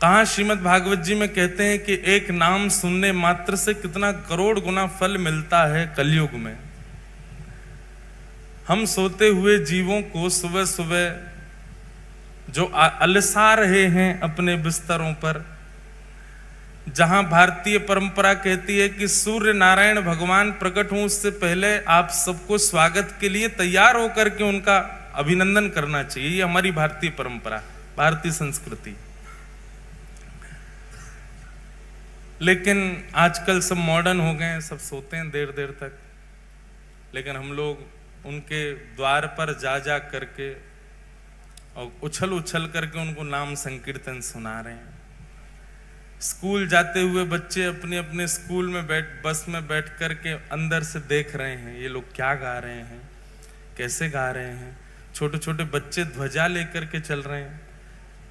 कहाँ श्रीमद् भागवत जी में कहते हैं कि एक नाम सुनने मात्र से कितना करोड़ गुना फल मिलता है कलयुग में। हम सोते हुए जीवों को सुबह सुबह जो अलसा रहे हैं अपने बिस्तरों पर, जहां भारतीय परंपरा कहती है कि सूर्य नारायण भगवान प्रकट हों उससे पहले आप सबको स्वागत के लिए तैयार होकर के उनका अभिनंदन करना चाहिए। ये हमारी भारतीय परंपरा, भारतीय संस्कृति। लेकिन आजकल सब मॉडर्न हो गए हैं, सब सोते हैं देर देर तक, लेकिन हम लोग उनके द्वार पर जा जा करके और उछल उछल करके उनको नाम संकीर्तन सुना रहे हैं। स्कूल जाते हुए बच्चे अपने अपने स्कूल में बस में बैठ करके अंदर से देख रहे हैं ये लोग क्या गा रहे हैं, कैसे गा रहे हैं। छोटे छोटे बच्चे ध्वजा लेकर के चल रहे हैं,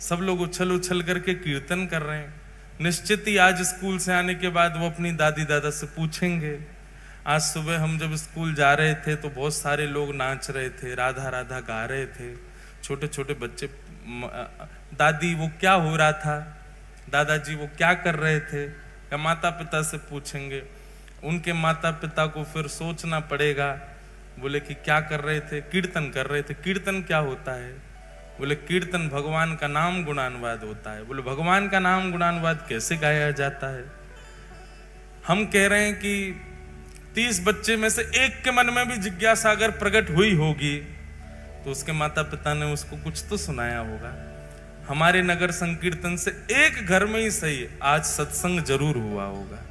सब लोग उछल उछल करके कीर्तन कर रहे हैं। निश्चित ही आज स्कूल से आने के बाद वो अपनी दादी दादा से पूछेंगे, आज सुबह हम जब स्कूल जा रहे थे तो बहुत सारे लोग नाच रहे थे, राधा राधा गा रहे थे। छोटे छोटे बच्चे, दादी वो क्या हो रहा था, दादाजी वो क्या कर रहे थे, या माता पिता से पूछेंगे। उनके माता पिता को फिर सोचना पड़ेगा, बोले कि क्या कर रहे थे, कीर्तन कर रहे थे। कीर्तन क्या होता है? बोले कीर्तन भगवान का नाम गुणानुवाद होता है। बोले भगवान का नाम गुणानुवाद कैसे गाया जाता है? हम कह रहे हैं कि 30 बच्चे में से एक के मन में भी जिज्ञासा अगर प्रकट हुई होगी तो उसके माता पिता ने उसको कुछ तो सुनाया होगा। हमारे नगर संकीर्तन से एक घर में ही सही आज सत्संग जरूर हुआ होगा।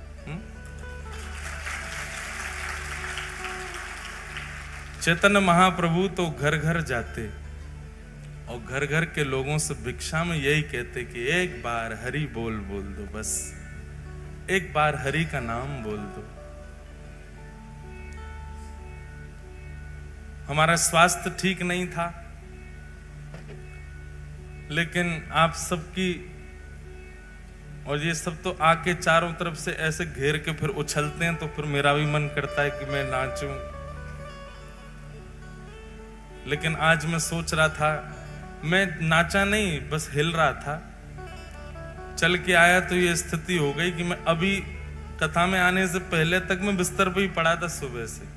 चैतन्य महाप्रभु तो घर घर जाते और घर घर के लोगों से भिक्षा में यही कहते कि एक बार हरि बोल बोल दो, बस एक बार हरि का नाम बोल दो। हमारा स्वास्थ्य ठीक नहीं था, लेकिन आप सबकी और ये सब तो आके चारों तरफ से ऐसे घेर के फिर उछलते हैं, तो फिर मेरा भी मन करता है कि मैं नाचूं। लेकिन आज मैं सोच रहा था, मैं नाचा नहीं, बस हिल रहा था। चल के आया तो ये स्थिति हो गई कि मैं अभी कथा में आने से पहले तक मैं बिस्तर पे ही पड़ा था सुबह से।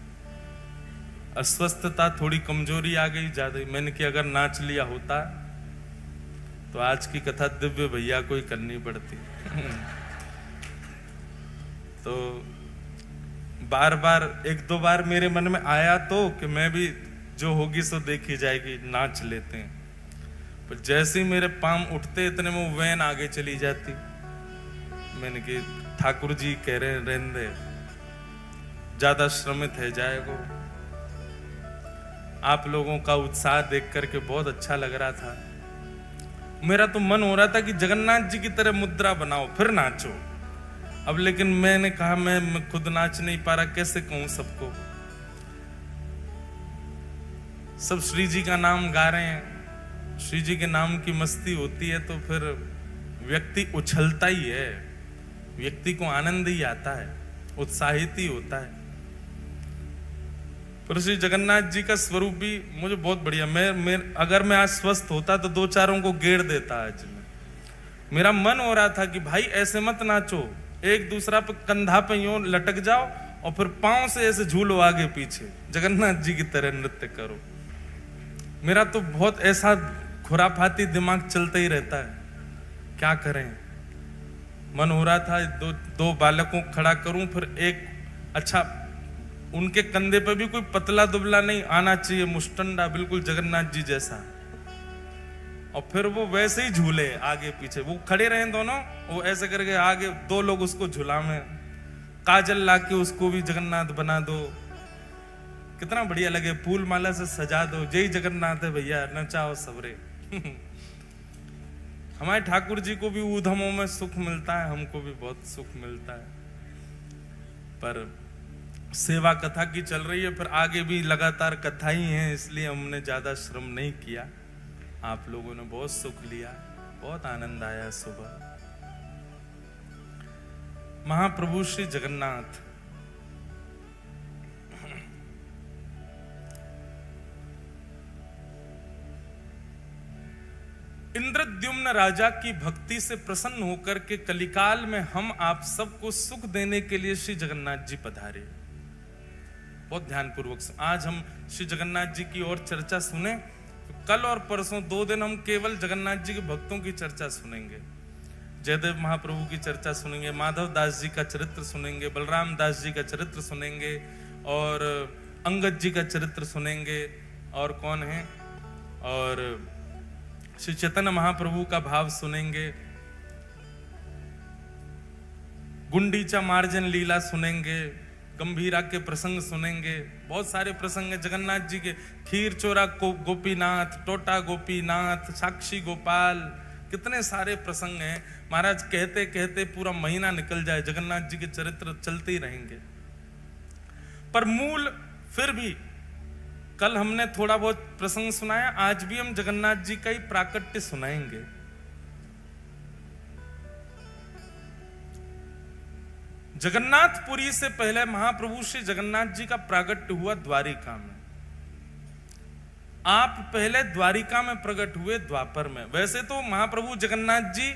अस्वस्थता, थोड़ी कमजोरी आ गई ज्यादा। मैंने कि अगर नाच लिया होता तो आज की कथा दिव्य भैया को ही करनी पड़ती। तो बार बार, एक दो बार मेरे मन में आया तो कि मैं भी जो होगी सो देखी जाएगी, नाच लेते हैं। पर जैसे ही मेरे पांव उठते इतने में वो वैन आगे चली जाती। मैंने कि ठाकुर जी कह रहे हैं रहने दे, ज्यादा श्रमित है जाएगो। आप लोगों का उत्साह देख करके बहुत अच्छा लग रहा था। मेरा तो मन हो रहा था कि जगन्नाथ जी की तरह मुद्रा बनाओ फिर नाचो। अब लेकिन मैंने कहा मैं खुद नाच नहीं पा रहा, कैसे कहूं सबको। सब श्री जी का नाम गा रहे हैं, श्री जी के नाम की मस्ती होती है तो फिर व्यक्ति उछलता ही है, व्यक्ति को आनंद ही आता है, उत्साहित ही होता है। पर श्री जगन्नाथ जी का स्वरूप भी मुझे बहुत बढ़िया। अगर मैं आज स्वस्थ होता तो दो चारों को गेड़ देता। आज मेरा मन हो रहा था कि भाई ऐसे मत नाचो, एक दूसरा पे कंधा पे यूं लटक जाओ और फिर पांव से ऐसे झूलो आगे पीछे, जगन्नाथ जी की तरह नृत्य करो। मेरा तो बहुत ऐसा खुराफाती दिमाग चलता ही रहता है, क्या करें। मन हो रहा था दो बालकों को खड़ा करूं, फिर एक अच्छा उनके कंधे पे भी कोई पतला दुबला नहीं आना चाहिए, मुस्टंडा बिल्कुल जगन्नाथ जी जैसा, और फिर वो वैसे ही झूले आगे पीछे, वो खड़े रहे दोनों, वो ऐसे करके आगे दो लोग उसको झूला में, काजल लाके उसको भी जगन्नाथ बना दो, कितना बढ़िया लगे, फूल माला से सजा दो, जय जगन्नाथ है भैया, नचाओ सबरे। हमारे ठाकुर जी को भी ऊधमों में सुख मिलता है, हमको भी बहुत सुख मिलता है। पर सेवा कथा की चल रही है, फिर आगे भी लगातार कथा ही है, इसलिए हमने ज्यादा श्रम नहीं किया। आप लोगों ने बहुत सुख लिया, बहुत आनंद आया। सुबह महाप्रभु श्री जगन्नाथ इंद्रद्युम्न राजा की भक्ति से प्रसन्न होकर के कलिकाल में हम आप सबको सुख देने के लिए श्री जगन्नाथ जी पधारे। बहुत ध्यानपूर्वक आज हम श्री जगन्नाथ जी की और चर्चा सुने। तो कल और परसों 2 दिन हम केवल जगन्नाथ जी के भक्तों की चर्चा सुनेंगे। जयदेव महाप्रभु की चर्चा सुनेंगे, माधव दास जी का चरित्र सुनेंगे, बलराम दास जी का चरित्र सुनेंगे, और अंगद जी का चरित्र सुनेंगे, और कौन है, और श्री चैतन्य महाप्रभु का भाव सुनेंगे, गुंडीचा मार्जन लीला सुनेंगे, गंभीरा के प्रसंग सुनेंगे। बहुत सारे प्रसंग हैं जगन्नाथ जी के, खीर चोरा गोपीनाथ, टोटा गोपीनाथ, साक्षी गोपाल, कितने सारे प्रसंग हैं। महाराज कहते कहते पूरा महीना निकल जाए, जगन्नाथ जी के चरित्र चलते ही रहेंगे। पर मूल फिर भी कल हमने थोड़ा बहुत प्रसंग सुनाया, आज भी हम जगन्नाथ जी का ही प्राकट्य सुनाएंगे। जगन्नाथपुरी से पहले महाप्रभु श्री जगन्नाथ जी का प्राकट्य हुआ द्वारिका में। आप पहले द्वारिका में प्रकट हुए, द्वापर में। वैसे तो महाप्रभु जगन्नाथ जी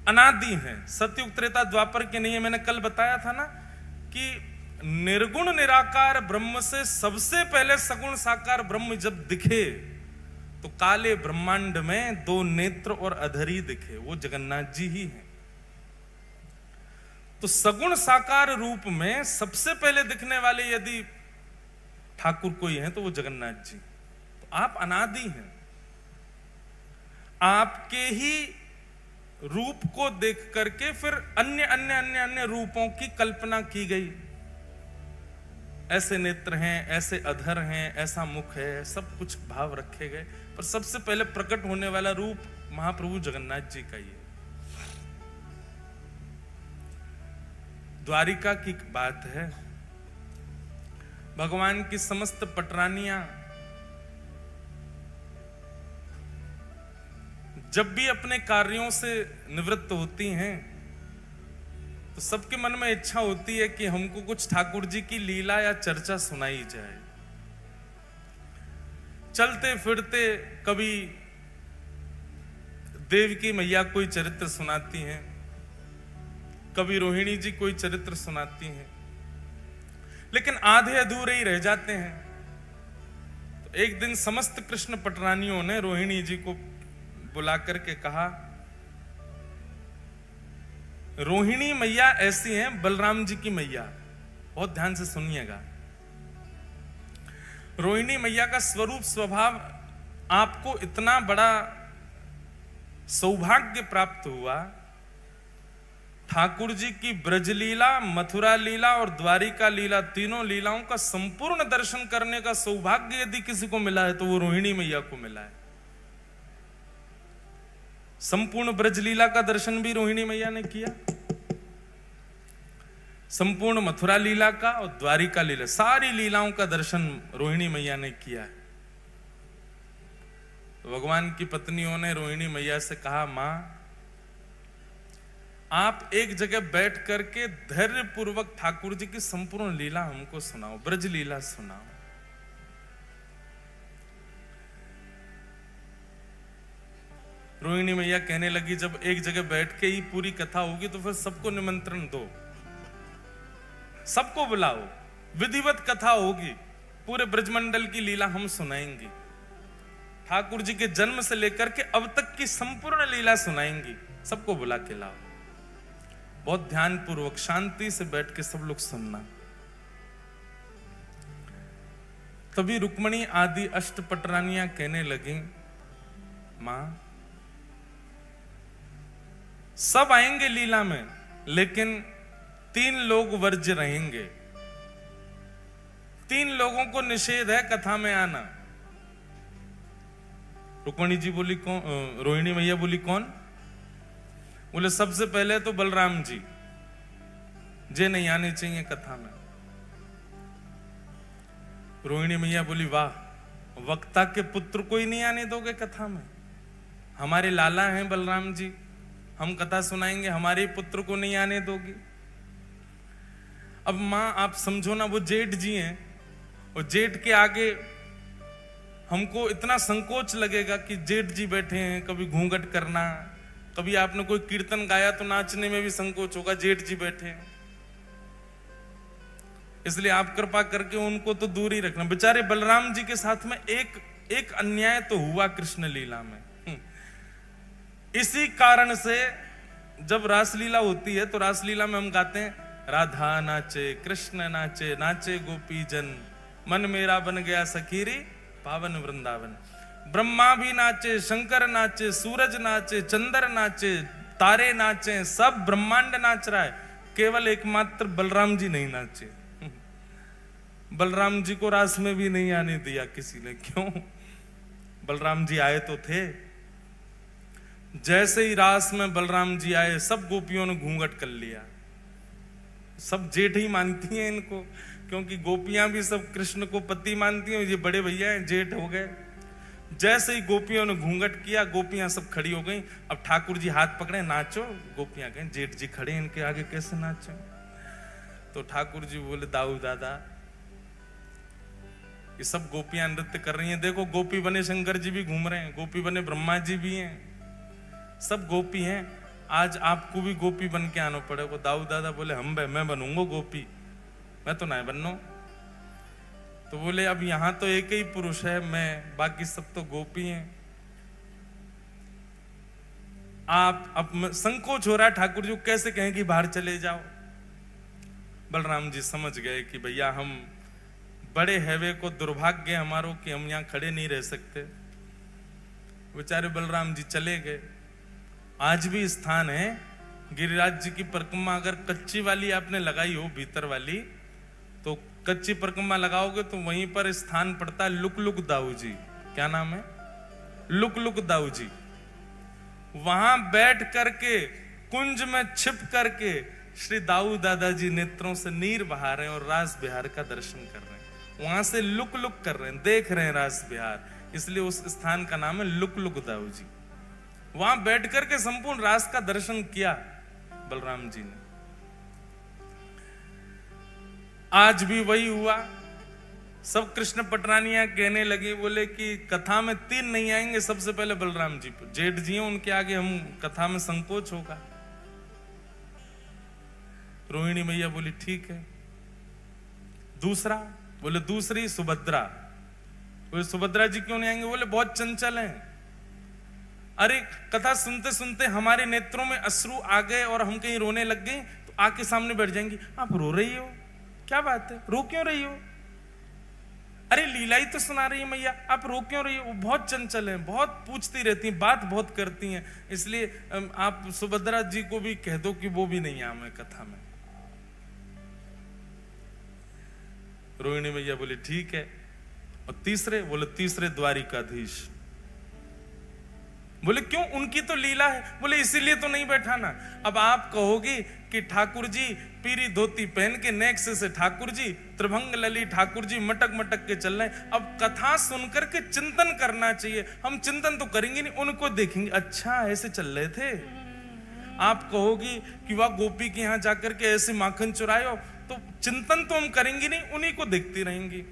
अनादि हैं, सतयुग त्रेता द्वापर के नहीं है। मैंने कल बताया था ना कि निर्गुण निराकार ब्रह्म से सबसे पहले सगुण साकार ब्रह्म जब दिखे तो काले ब्रह्मांड में 2 नेत्र और अधरी दिखे, वो जगन्नाथ जी ही हैं। तो सगुण साकार रूप में सबसे पहले दिखने वाले यदि ठाकुर कोई हैं तो वो जगन्नाथ जी। तो आप अनादि हैं, आपके ही रूप को देख करके फिर अन्य अन्य अन्य अन्य रूपों की कल्पना की गई। ऐसे नेत्र हैं, ऐसे अधर हैं, ऐसा मुख है, सब कुछ भाव रखे गए, पर सबसे पहले प्रकट होने वाला रूप महाप्रभु जगन्नाथ जी का ही है। द्वारिका की बात है, भगवान की समस्त पटरानियां जब भी अपने कार्यों से निवृत्त होती हैं तो सबके मन में इच्छा होती है कि हमको कुछ ठाकुर जी की लीला या चर्चा सुनाई जाए। चलते फिरते कभी देवकी मैया कोई चरित्र सुनाती हैं, कभी रोहिणी जी कोई चरित्र सुनाती हैं, लेकिन आधे अधूरे ही रह जाते हैं। तो एक दिन समस्त कृष्ण पटरानियों ने रोहिणी जी को बुला करके कहा, रोहिणी मैया ऐसी हैं बलराम जी की मैया। बहुत ध्यान से सुनिएगा, रोहिणी मैया का स्वरूप स्वभाव आपको इतना बड़ा सौभाग्य प्राप्त हुआ, ठाकुर जी की ब्रजलीला, मथुरा लीला और द्वारिका लीला, तीनों लीलाओं का संपूर्ण दर्शन करने का सौभाग्य यदि किसी को मिला है तो वो रोहिणी मैया को मिला है। संपूर्ण ब्रजलीला का दर्शन भी रोहिणी मैया ने किया, संपूर्ण मथुरा लीला का और द्वारिका लीला, सारी लीलाओं का दर्शन रोहिणी मैया ने किया है। तो भगवान की पत्नियों ने रोहिणी मैया से कहा, मां आप एक जगह बैठ करके धैर्य पूर्वक ठाकुर जी की संपूर्ण लीला हमको सुनाओ, ब्रज लीला सुनाओ। रोहिणी मैया कहने लगी, जब एक जगह बैठ के ही पूरी कथा होगी तो फिर सबको निमंत्रण दो, सबको बुलाओ, विधिवत कथा होगी, पूरे ब्रजमंडल की लीला हम सुनाएंगे, ठाकुर जी के जन्म से लेकर के अब तक की संपूर्ण लीला सुनाएंगी, सबको बुला के लाओ। बहुत ध्यान पूर्वक शांति से बैठ के सब लोग सुनना। तभी रुक्मणी आदि अष्टपटरानियां कहने लगी, मां सब आएंगे लीला में, लेकिन 3 लोग वर्ज्य रहेंगे, 3 लोगों को निषेध है कथा में आना। रुक्मणी जी बोली कौन? रोहिणी मैया बोली कौन? बोले सबसे पहले तो बलराम जी, जे नहीं आने चाहिए कथा में। रोहिणी मैया बोली, वाह, वक्ता के पुत्र को ही नहीं आने दोगे कथा में? हमारे लाला हैं बलराम जी, हम कथा सुनाएंगे, हमारे पुत्र को नहीं आने दोगी? अब मां आप समझो ना, वो जेठ जी हैं, और जेठ के आगे हमको इतना संकोच लगेगा कि जेठ जी बैठे हैं, कभी घूंघट करना, कभी आपने कोई कीर्तन गाया तो नाचने में भी संकोच होगा, जेठ जी बैठे हैं। इसलिए आप कृपा करके उनको तो दूर ही रखना। बेचारे बलराम जी के साथ में एक अन्याय तो हुआ कृष्ण लीला में। इसी कारण से जब रासलीला होती है तो रासलीला में हम गाते हैं, राधा नाचे कृष्ण नाचे, नाचे गोपी जन, मन मेरा बन गया सखीरी पावन वृंदावन। ब्रह्मा भी नाचे, शंकर नाचे, सूरज नाचे, चंद्र नाचे, तारे नाचे, सब ब्रह्मांड नाच रहा है, केवल एकमात्र बलराम जी नहीं नाचे। बलराम जी को रास में भी नहीं आने दिया किसी ने। क्यों? बलराम जी आए तो थे। जैसे ही रास में बलराम जी आए, सब गोपियों ने घूंघट कर लिया। सब जेठ ही मानती हैं इनको, क्योंकि गोपियां भी सब कृष्ण को पति मानती हैं, ये बड़े भैया हैं, जेठ हो गए। जैसे ही गोपियों ने घूंघट किया, गोपियां सब खड़ी हो गई। अब ठाकुर जी हाथ पकड़े, नाचो। गोपियां कहें जेठ जी खड़े, इनके आगे कैसे नाचो? तो ठाकुर जी बोले, दाऊ दादा, ये सब गोपियां नृत्य कर रही हैं, देखो गोपी बने शंकर जी भी घूम रहे हैं, गोपी बने ब्रह्मा जी भी हैं, सब गोपी हैं, आज आपको भी गोपी बन के आना पड़ेगा। दाऊ दादा बोले, मैं बनूंगा गोपी, मैं तो नहीं बनना। तो बोले, अब यहां तो एक ही पुरुष है, मैं, बाकी सब तो गोपी हैं। आप अब संकोच हो रहा है, ठाकुर जी कैसे कहें कि बाहर चले जाओ। बलराम जी समझ गए कि भैया हम बड़े हैवे को, दुर्भाग्य हमारो कि हम यहां खड़े नहीं रह सकते। बेचारे बलराम जी चले गए। आज भी स्थान है गिरिराज जी की परिक्रमा, अगर कच्ची वाली आपने लगाई हो, भीतर वाली, तो कच्ची परिक्रमा लगाओगे तो वहीं पर स्थान पड़ता है लुक लुक दाऊ जी। क्या नाम है? Look look Dau ji. वहां बैठ करके कुंज में छिप करके श्री दाऊ दादाजी नेत्रों से नीर बहा रहे हैं और रास बिहार का दर्शन कर रहे हैं। वहां से लुक लुक कर रहे हैं, देख रहे हैं रास बिहार, इसलिए उस स्थान का नाम है लुक लुक दाऊ जी। वहां बैठ करके संपूर्ण रास का दर्शन किया बलराम जी ने। आज भी वही हुआ। सब कृष्ण पटरानियां कहने लगे, बोले कि कथा में 3 नहीं आएंगे, सबसे पहले बलराम जी, जेठ जी हैं, उनके आगे हम कथा में संकोच होगा। रोहिणी मैया बोली ठीक है। दूसरा, बोले दूसरी सुभद्रा। बोले सुभद्रा जी क्यों नहीं आएंगे? बोले बहुत चंचल हैं। अरे कथा सुनते सुनते हमारे नेत्रों में अश्रु आ गए और हम कहीं रोने लग गए तो आके सामने बैठ जाएंगी। आप रो रही हो, क्या बात है, रो क्यों रही हो? अरे लीला ही तो सुना रही है मैया, आप रो क्यों रही हो? वो बहुत चंचल हैं, बहुत पूछती रहती हैं, बात बहुत करती हैं, इसलिए आप सुभद्रा जी को भी कह दो कि वो भी नहीं आए कथा में। रोहिणी मैया बोले ठीक है। और तीसरे, बोले तीसरे द्वारिकाधीश। बोले क्यों? उनकी तो लीला है। बोले इसीलिए तो नहीं बैठा ना। अब आप कहोगे कि ठाकुर जी पीरी धोती पहन के, नेक्स्ट से ठाकुर जी त्रिभंग लली, ठाकुर जी मटक मटक के चल रहे हैं। अब कथा सुनकर के चिंतन करना चाहिए। हम चिंतन तो करेंगे नहीं, उनको देखेंगे, अच्छा ऐसे चल रहे थे। आप कहोगी कि वह गोपी के यहां जाकर के ऐसे माखन चुराए हो, तो चिंतन तो हम करेंगे नहीं, उन्हीं को देखती रहेंगी।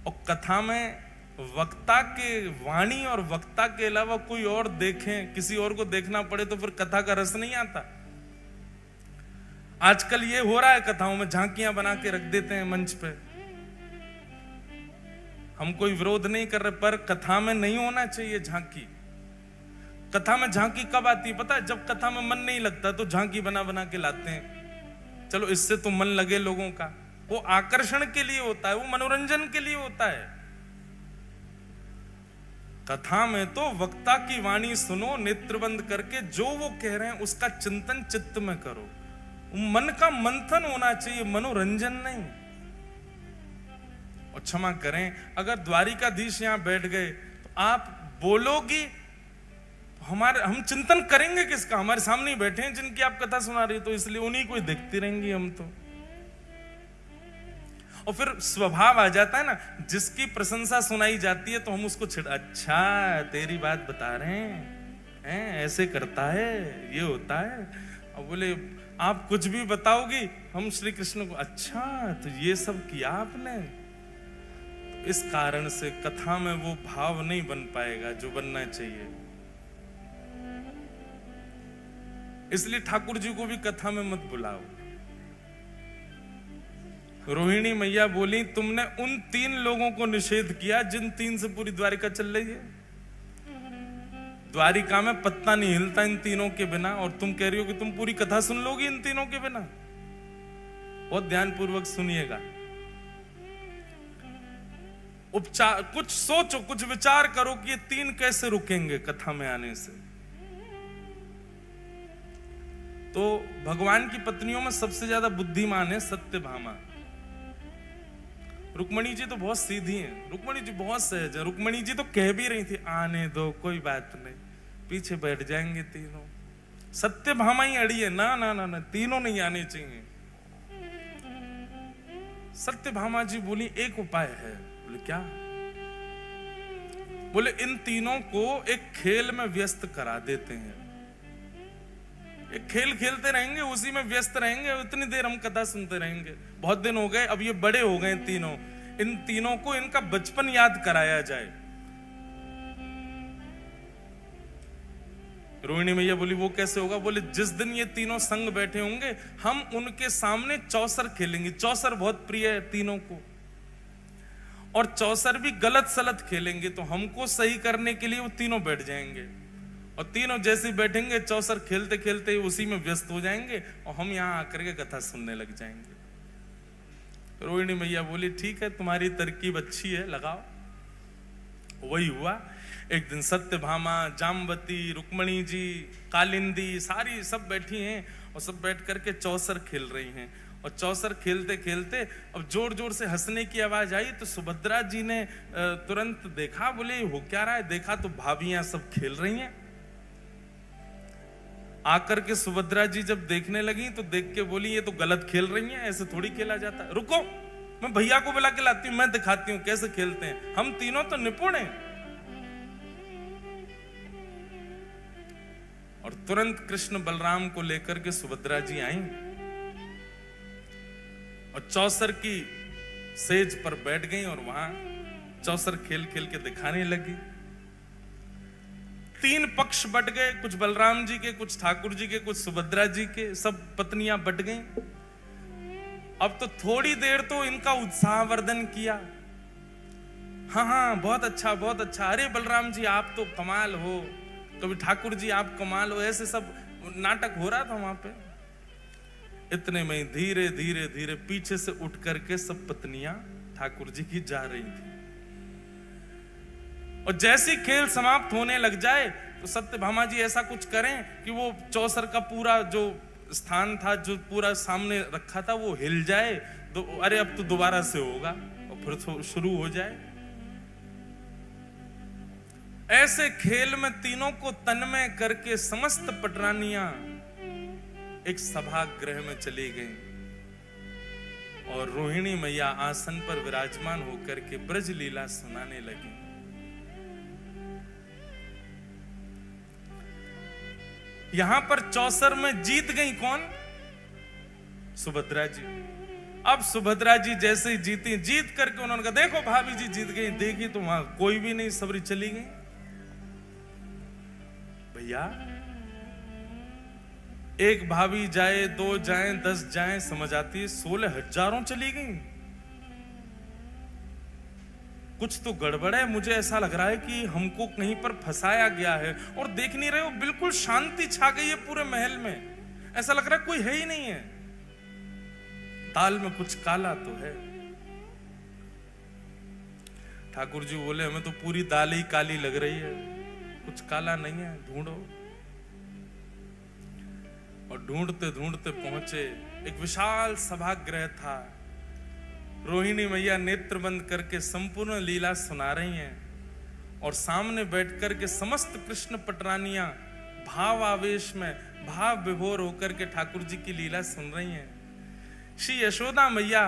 और कथा में वक्ता के वाणी और वक्ता के अलावा कोई और देखें, किसी और को देखना पड़े तो फिर कथा का रस नहीं आता। आजकल ये हो रहा है, कथाओं में झांकियां बना के रख देते हैं मंच पे। हम कोई विरोध नहीं कर रहे, पर कथा में नहीं होना चाहिए झांकी। कथा में झांकी कब आती है पता है? जब कथा में मन नहीं लगता तो झांकी बना बना के लाते हैं। चलो इससे तो मन लगे लोगों का, वो आकर्षण के लिए होता है, वो मनोरंजन के लिए होता है। कथा में तो वक्ता की वाणी सुनो, नेत्र बंद करके, जो वो कह रहे हैं उसका चिंतन चित्त में करो। मन का मंथन होना चाहिए, मनोरंजन नहीं। और क्षमा करें, अगर द्वारिकाधीश यहां बैठ गए तो आप बोलोगी, हम चिंतन करेंगे किसका? हमारे सामने ही बैठे हैं जिनकी आप कथा सुना रही, तो इसलिए उन्हीं को देखती रहेंगी हम तो। और फिर स्वभाव आ जाता है ना, जिसकी प्रशंसा सुनाई जाती है तो हम उसको अच्छा तेरी बात बता रहे हैं, ऐसे करता है, ये होता है। और बोले आप कुछ भी बताओगी, हम श्री कृष्ण को, अच्छा तो ये सब किया आपने। इस कारण से कथा में वो भाव नहीं बन पाएगा जो बनना चाहिए। इसलिए ठाकुर जी को भी कथा में मत बुलाओ। रोहिणी मैया बोली, तुमने उन 3 लोगों को निषेध किया जिन 3 से पूरी द्वारिका चल रही है। द्वारिका में पत्ता नहीं हिलता इन तीनों के बिना, और तुम कह रही हो कि तुम पूरी कथा सुन लोगी इन तीनों के बिना। बहुत ध्यानपूर्वक सुनिएगा। उपचार, कुछ सोचो, कुछ विचार करो कि ये 3 कैसे रुकेंगे कथा में आने से। तो भगवान की पत्नियों में सबसे ज्यादा बुद्धिमान है सत्यभामा। रुक्मणी जी तो बहुत सीधी हैं, रुक्मणी जी बहुत सहज है। रुक्मणी जी तो कह भी रही थी, आने दो, कोई बात नहीं, पीछे बैठ जाएंगे तीनों। सत्यभामा ही अड़ी है, ना ना ना ना, तीनों नहीं आने चाहिए। सत्यभामा जी बोली, एक उपाय है। बोले क्या? बोले इन तीनों को एक खेल में व्यस्त करा देते हैं। एक खेल खेलते रहेंगे, उसी में व्यस्त रहेंगे, इतनी देर हम कथा सुनते रहेंगे। बहुत दिन हो गए, अब ये बड़े हो गए तीनों, इन तीनों को इनका बचपन याद कराया जाए। रोहिणी मैया बोली, वो कैसे होगा? बोले जिस दिन ये तीनों संग बैठे होंगे, हम उनके सामने चौसर खेलेंगे। चौसर बहुत प्रिय है तीनों को, और चौसर भी गलत सलत खेलेंगे। तो हमको सही करने के लिए वो तीनों बैठ जाएंगे, और तीनों जैसे बैठेंगे चौसर खेलते खेलते उसी में व्यस्त हो जाएंगे, और हम यहां आकर के कथा सुनने लग जाएंगे। रोहिणी मैया बोली, ठीक है, तुम्हारी तरकीब अच्छी है, लगाओ। वही हुआ। एक दिन सत्यभामा, जामवती, रुक्मणी जी, कालिंदी, सारी सब बैठी हैं, और सब बैठ करके चौसर खेल रही हैं। और चौसर खेलते खेलते अब जोर जोर से हंसने की आवाज आई। तो सुभद्रा जी ने तुरंत देखा, बोले हो क्या रहा है? देखा तो भाभियां सब खेल रही हैं। आकर के सुभद्रा जी जब देखने लगी तो देख के बोली, ये तो गलत खेल रही हैं, ऐसे थोड़ी खेला जाता। रुको, मैं भैया को बुला के लाती हूं, मैं दिखाती हूं कैसे खेलते हैं। हम तीनों तो निपुण हैं। और तुरंत कृष्ण बलराम को लेकर के सुभद्रा जी आई, और चौसर की सेज पर बैठ गई, और वहां चौसर खेल खेल के दिखाने लगी। 3 पक्ष बट गए, कुछ बलराम जी के, कुछ ठाकुर जी के, कुछ सुभद्रा जी के, सब पत्नियां बट गईं। अब तो थोड़ी देर तो इनका उत्साहवर्धन किया। हाँ हाँ, बहुत अच्छा, बहुत अच्छा, अरे बलराम जी आप तो कमाल हो, कभी ठाकुर जी आप कमाल हो, ऐसे सब नाटक हो रहा था वहां पे। इतने में धीरे धीरे धीरे पीछे से उठ करके सब पत्नियां ठाकुर जी की जा रही थी। और जैसी खेल समाप्त होने लग जाए तो सत्यभामा जी ऐसा कुछ करें कि वो चौसर का पूरा जो स्थान था, जो पूरा सामने रखा था, वो हिल जाए। अरे अब तो दोबारा से होगा, और फिर शुरू हो जाए। ऐसे खेल में तीनों को तन्मय करके समस्त पटरानियां एक सभागृह में चली गईं, और रोहिणी मैया आसन पर विराजमान होकर के ब्रज लीला सुनाने लगी। यहां पर चौसर में जीत गई कौन? सुभद्रा जी। अब सुभद्रा जी जैसे ही जीती, जीत करके उन्होंने कहा, देखो भाभी जी जीत गई। देखी तो वहां कोई भी नहीं, सबरी चली गई। भैया, एक भाभी जाए, 2 जाए, 10 जाए, समझ आती है, 16 हजारों चली गई। कुछ तो गड़बड़ है। मुझे ऐसा लग रहा है कि हमको कहीं पर फंसाया गया है। और देख नहीं रहे हो, बिल्कुल शांति छा गई है पूरे महल में। ऐसा लग रहा है कोई है ही नहीं है। दाल में कुछ काला तो है। ठाकुर जी बोले, हमें तो पूरी दाल ही काली लग रही है, कुछ काला नहीं है, ढूंढो। और ढूंढते ढूंढते पहुंचे। एक विशाल सभागृह था। रोहिणी मैया नेत्र बंद करके संपूर्ण लीला सुना रही हैं, और सामने बैठकर के समस्त कृष्ण पटरानियां भाव आवेश में, भाव विभोर होकर के ठाकुर जी की लीला सुन रही हैं। श्री यशोदा मैया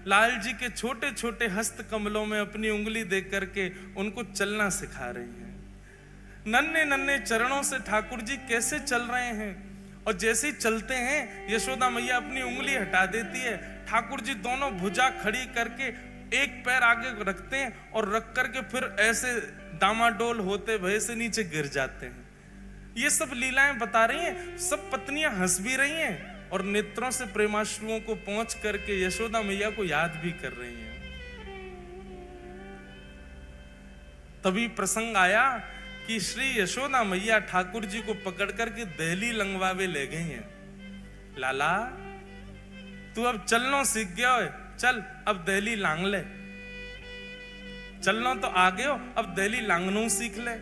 लाल जी के छोटे छोटे हस्त कमलों में अपनी उंगली दे करके उनको चलना सिखा रही हैं। नन्हे नन्हे चरणों से ठाकुर जी कैसे चल रहे हैं, और जैसे ही चलते हैं यशोदा मैया अपनी उंगली हटा देती है। ठाकुर जी दोनों भुजा खड़ी करके एक पैर आगे रखते हैं और रख करके फिर ऐसे डामाडोल होते भय से नीचे गिर जाते हैं। ये सब लीलाएं बता रही हैं। सब पत्नियां हंस भी रही हैं और नेत्रों से प्रेमाश्रुओं को पहुंच करके यशोदा मैया को याद भी कर रही हैं। तभी प्रसंग आया कि श्री यशोदा मैया ठाकुर जी को पकड़ करके दहली लंगवावे ले गई हैं। लाला तू अब चलना सीख गया हो, चल अब दहली लांग ले। चलना तो आ गए हो, अब दहली लांगनू सीख ले।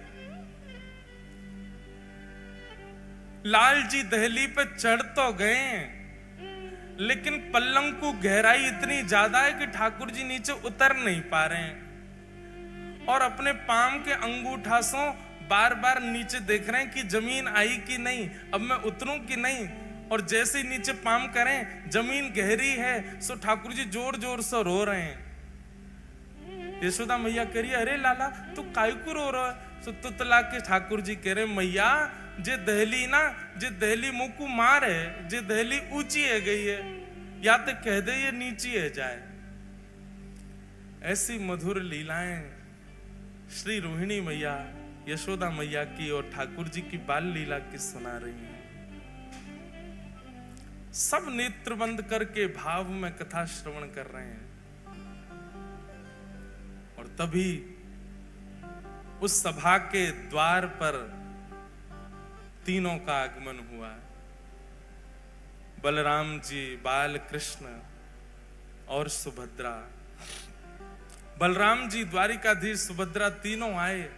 लाल जी दहली पे चढ़ तो गए लेकिन पल्लंग को गहराई इतनी ज्यादा है कि ठाकुर जी नीचे उतर नहीं पा रहे हैं और अपने पाम के अंगूठासों बार बार नीचे देख रहे हैं कि जमीन आई कि नहीं, अब मैं उतरूं कि नहीं। और जैसे ही नीचे पाम करें जमीन गहरी है, सो ठाकुर जी जोर जोर से रो रहे हैं। यशोदा मैया कह रही है, अरे लाला तू काहे को रो रहा है? सो तुतला के ठाकुर जी कह रहे, मैया जे दहली ना, जे दहली मुंह को मार है, जे दहली ऊंची है गई है, या तो कह दे ये नीची है जाए। ऐसी मधुर लीलाएं श्री रोहिणी मैया यशोदा मैया की और ठाकुर जी की बाल लीला की सुना रही हैं। सब नेत्र बंद करके भाव में कथा श्रवण कर रहे हैं। और तभी उस सभा के द्वार पर तीनों का आगमन हुआ। बलराम जी, बाल कृष्ण और सुभद्रा। बलराम जी, द्वारिकाधीश, सुभद्रा तीनों आए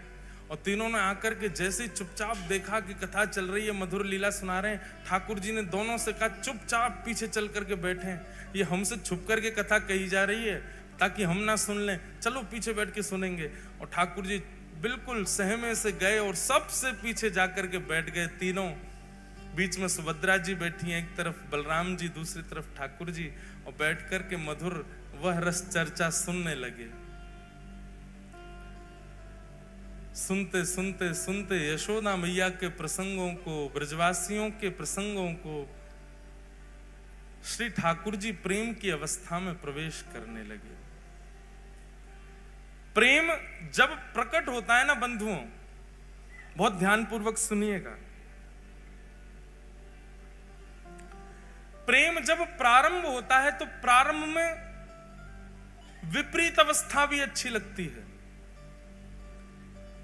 और तीनों ने आकर के जैसे चुपचाप देखा कि कथा चल रही है, मधुर लीला सुना रहे हैं, ठाकुर जी ने दोनों से कहा चुपचाप पीछे चल करके बैठे। ये हमसे छुप करके कथा कही जा रही है ताकि हम ना सुन लें, चलो पीछे बैठ के सुनेंगे। और ठाकुर जी बिल्कुल सहमे से गए और सबसे पीछे जाकर के बैठ गए तीनों। बीच में सुभद्रा जी बैठी हैं, एक तरफ बलराम जी, दूसरी तरफ ठाकुर जी, और बैठ करके मधुर वह रस चर्चा सुनने लगे। सुनते सुनते सुनते यशोदा मैया के प्रसंगों को, ब्रजवासियों के प्रसंगों को, श्री ठाकुर जी प्रेम की अवस्था में प्रवेश करने लगे। प्रेम जब प्रकट होता है ना बंधुओं, बहुत ध्यानपूर्वक सुनिएगा, प्रेम जब प्रारंभ होता है तो प्रारंभ में विपरीत अवस्था भी अच्छी लगती है।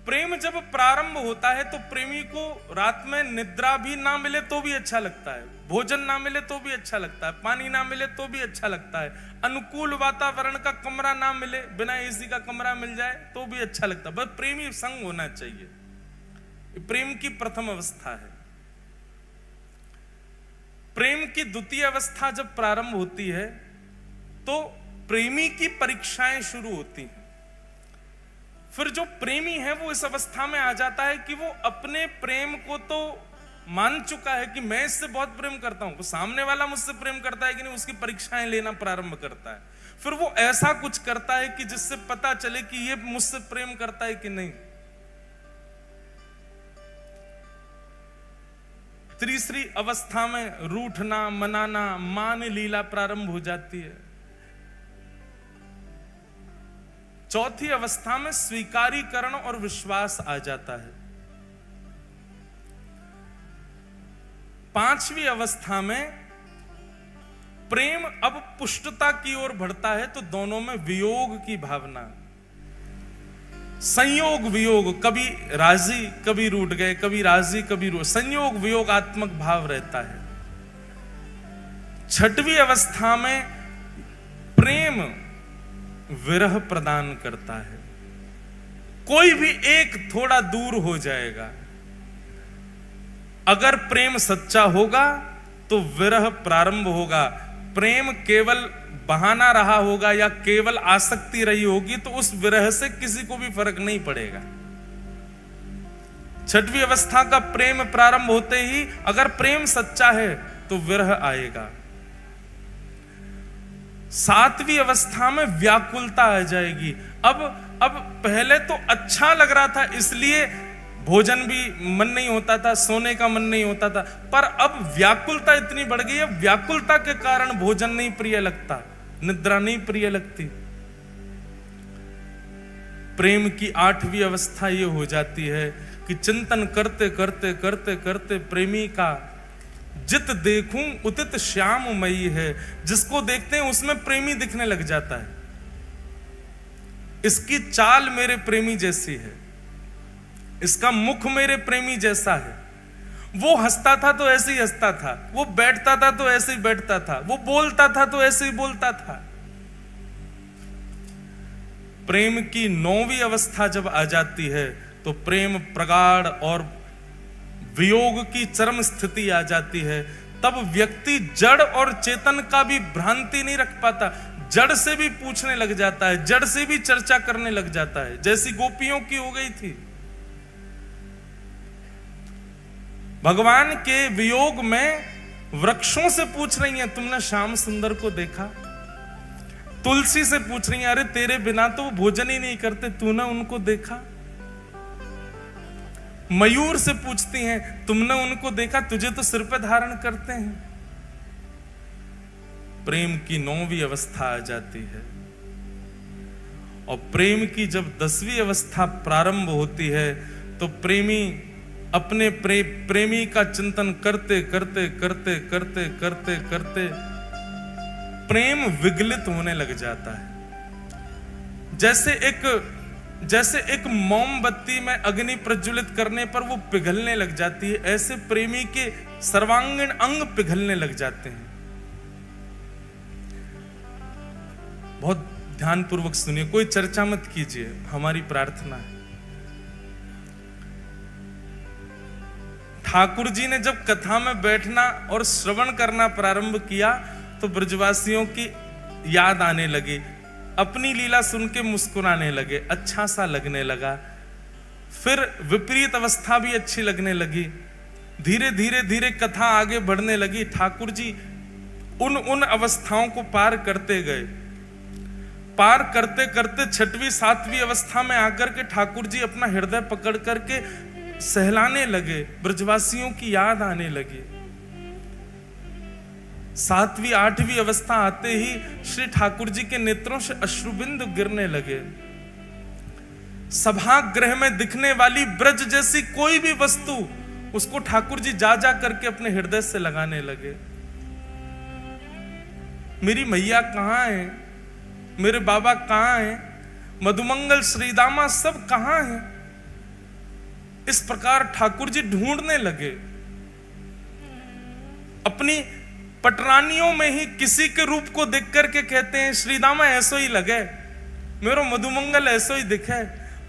प्रेम जब प्रारंभ होता है तो प्रेमी को रात में निद्रा भी ना मिले तो भी अच्छा लगता है, भोजन ना मिले तो भी अच्छा लगता है, पानी ना मिले तो भी अच्छा लगता है, अनुकूल वातावरण का कमरा ना मिले, बिना एसी का कमरा मिल जाए तो भी अच्छा लगता है। बस प्रेमी संग होना चाहिए। प्रेम की प्रथम अवस्था है। प्रेम की द्वितीय अवस्था जब प्रारंभ होती है तो प्रेमी की परीक्षाएं शुरू होती हैं। फिर जो प्रेमी है वो इस अवस्था में आ जाता है कि वो अपने प्रेम को तो मान चुका है कि मैं इससे बहुत प्रेम करता हूं, वो सामने वाला मुझसे प्रेम करता है कि नहीं, उसकी परीक्षाएं लेना प्रारंभ करता है। फिर वो ऐसा कुछ करता है कि जिससे पता चले कि ये मुझसे प्रेम करता है कि नहीं। तीसरी अवस्था में रूठना, मनाना, मान लीला प्रारंभ हो जाती है। चौथी अवस्था में स्वीकारीकरण और विश्वास आ जाता है। पांचवी अवस्था में प्रेम अब पुष्टता की ओर बढ़ता है तो दोनों में वियोग की भावना, संयोग वियोग, कभी राजी कभी रूठ गए, कभी राजी कभी रूठ, संयोग वियोगात्मक भाव रहता है। छठवीं अवस्था में प्रेम विरह प्रदान करता है। कोई भी एक थोड़ा दूर हो जाएगा। अगर प्रेम सच्चा होगा तो विरह प्रारंभ होगा। प्रेम केवल बहाना रहा होगा या केवल आसक्ति रही होगी तो उस विरह से किसी को भी फर्क नहीं पड़ेगा। छठवीं अवस्था का प्रेम प्रारंभ होते ही अगर प्रेम सच्चा है तो विरह आएगा। सातवीं अवस्था में व्याकुलता आ जाएगी। अब पहले तो अच्छा लग रहा था इसलिए भोजन भी मन नहीं होता था, सोने का मन नहीं होता था, पर अब व्याकुलता इतनी बढ़ गई है, व्याकुलता के कारण भोजन नहीं प्रिय लगता, निद्रा नहीं प्रिय लगती। प्रेम की 8वीं अवस्था ये हो जाती है कि चिंतन करते करते करते करते प्रेमी का जित देखूं उतित श्याममयी है, जिसको देखते हैं उसमें प्रेमी दिखने लग जाता है। इसकी चाल मेरे प्रेमी जैसी है, इसका मुख मेरे प्रेमी जैसा है, वो हंसता था तो ऐसे ही हंसता था, वो बैठता था तो ऐसे ही बैठता था, वो बोलता था तो ऐसे ही बोलता था। प्रेम की 9वीं अवस्था जब आ जाती है तो प्रेम प्रगाढ़ और वियोग की चरम स्थिति आ जाती है। तब व्यक्ति जड़ और चेतन का भी भ्रांति नहीं रख पाता, जड़ से भी पूछने लग जाता है, जड़ से भी चर्चा करने लग जाता है, जैसी गोपियों की हो गई थी। भगवान के वियोग में वृक्षों से पूछ रही हैं, तुमने श्याम सुंदर को देखा? तुलसी से पूछ रही हैं, अरे तेरे बिना तो वो भोजन ही नहीं करते, तूने उनको देखा? मयूर से पूछती हैं, तुमने उनको देखा? तुझे तो सिर पे धारण करते हैं। प्रेम की 9वीं अवस्था आ जाती है और प्रेम की जब 10वीं अवस्था प्रारंभ होती है तो प्रेमी अपने प्रेमी का चिंतन करते करते करते करते करते करते प्रेम विगलित होने लग जाता है। जैसे एक मोमबत्ती में अग्नि प्रज्वलित करने पर वो पिघलने लग जाती है, ऐसे प्रेमी के सर्वांगीण अंग पिघलने लग जाते हैं। बहुत ध्यानपूर्वक सुनिए, कोई चर्चा मत कीजिए, हमारी प्रार्थना है। ठाकुर जी ने जब कथा में बैठना और श्रवण करना प्रारंभ किया तो ब्रजवासियों की याद आने लगी, अपनी लीला सुन के मुस्कुराने लगे, अच्छा सा लगने लगा। फिर विपरीत अवस्था भी अच्छी लगने लगी, धीरे धीरे धीरे कथा आगे बढ़ने लगी। ठाकुर जी उन अवस्थाओं को पार करते गए, पार करते करते 6वीं 7वीं अवस्था में आकर के ठाकुर जी अपना हृदय पकड़ करके सहलाने लगे, ब्रजवासियों की याद आने लगी। 7वीं 8वीं अवस्था आते ही श्री ठाकुर जी के नेत्रों से अश्रुबिंदु गिरने लगे। सभागृह में दिखने वाली ब्रज जैसी कोई भी वस्तु उसको ठाकुर जी जा जा करके अपने हृदय से लगाने लगे। मेरी मैया कहां है, मेरे बाबा कहां हैं, मधुमंगल श्रीदामा सब कहां हैं? इस प्रकार ठाकुर जी ढूंढने लगे। अपनी पटरानियों में ही किसी के रूप को देख करके कहते हैं, श्रीदामा ऐसो ही लगे, मेरो मधुमंगल ऐसो ही दिखे।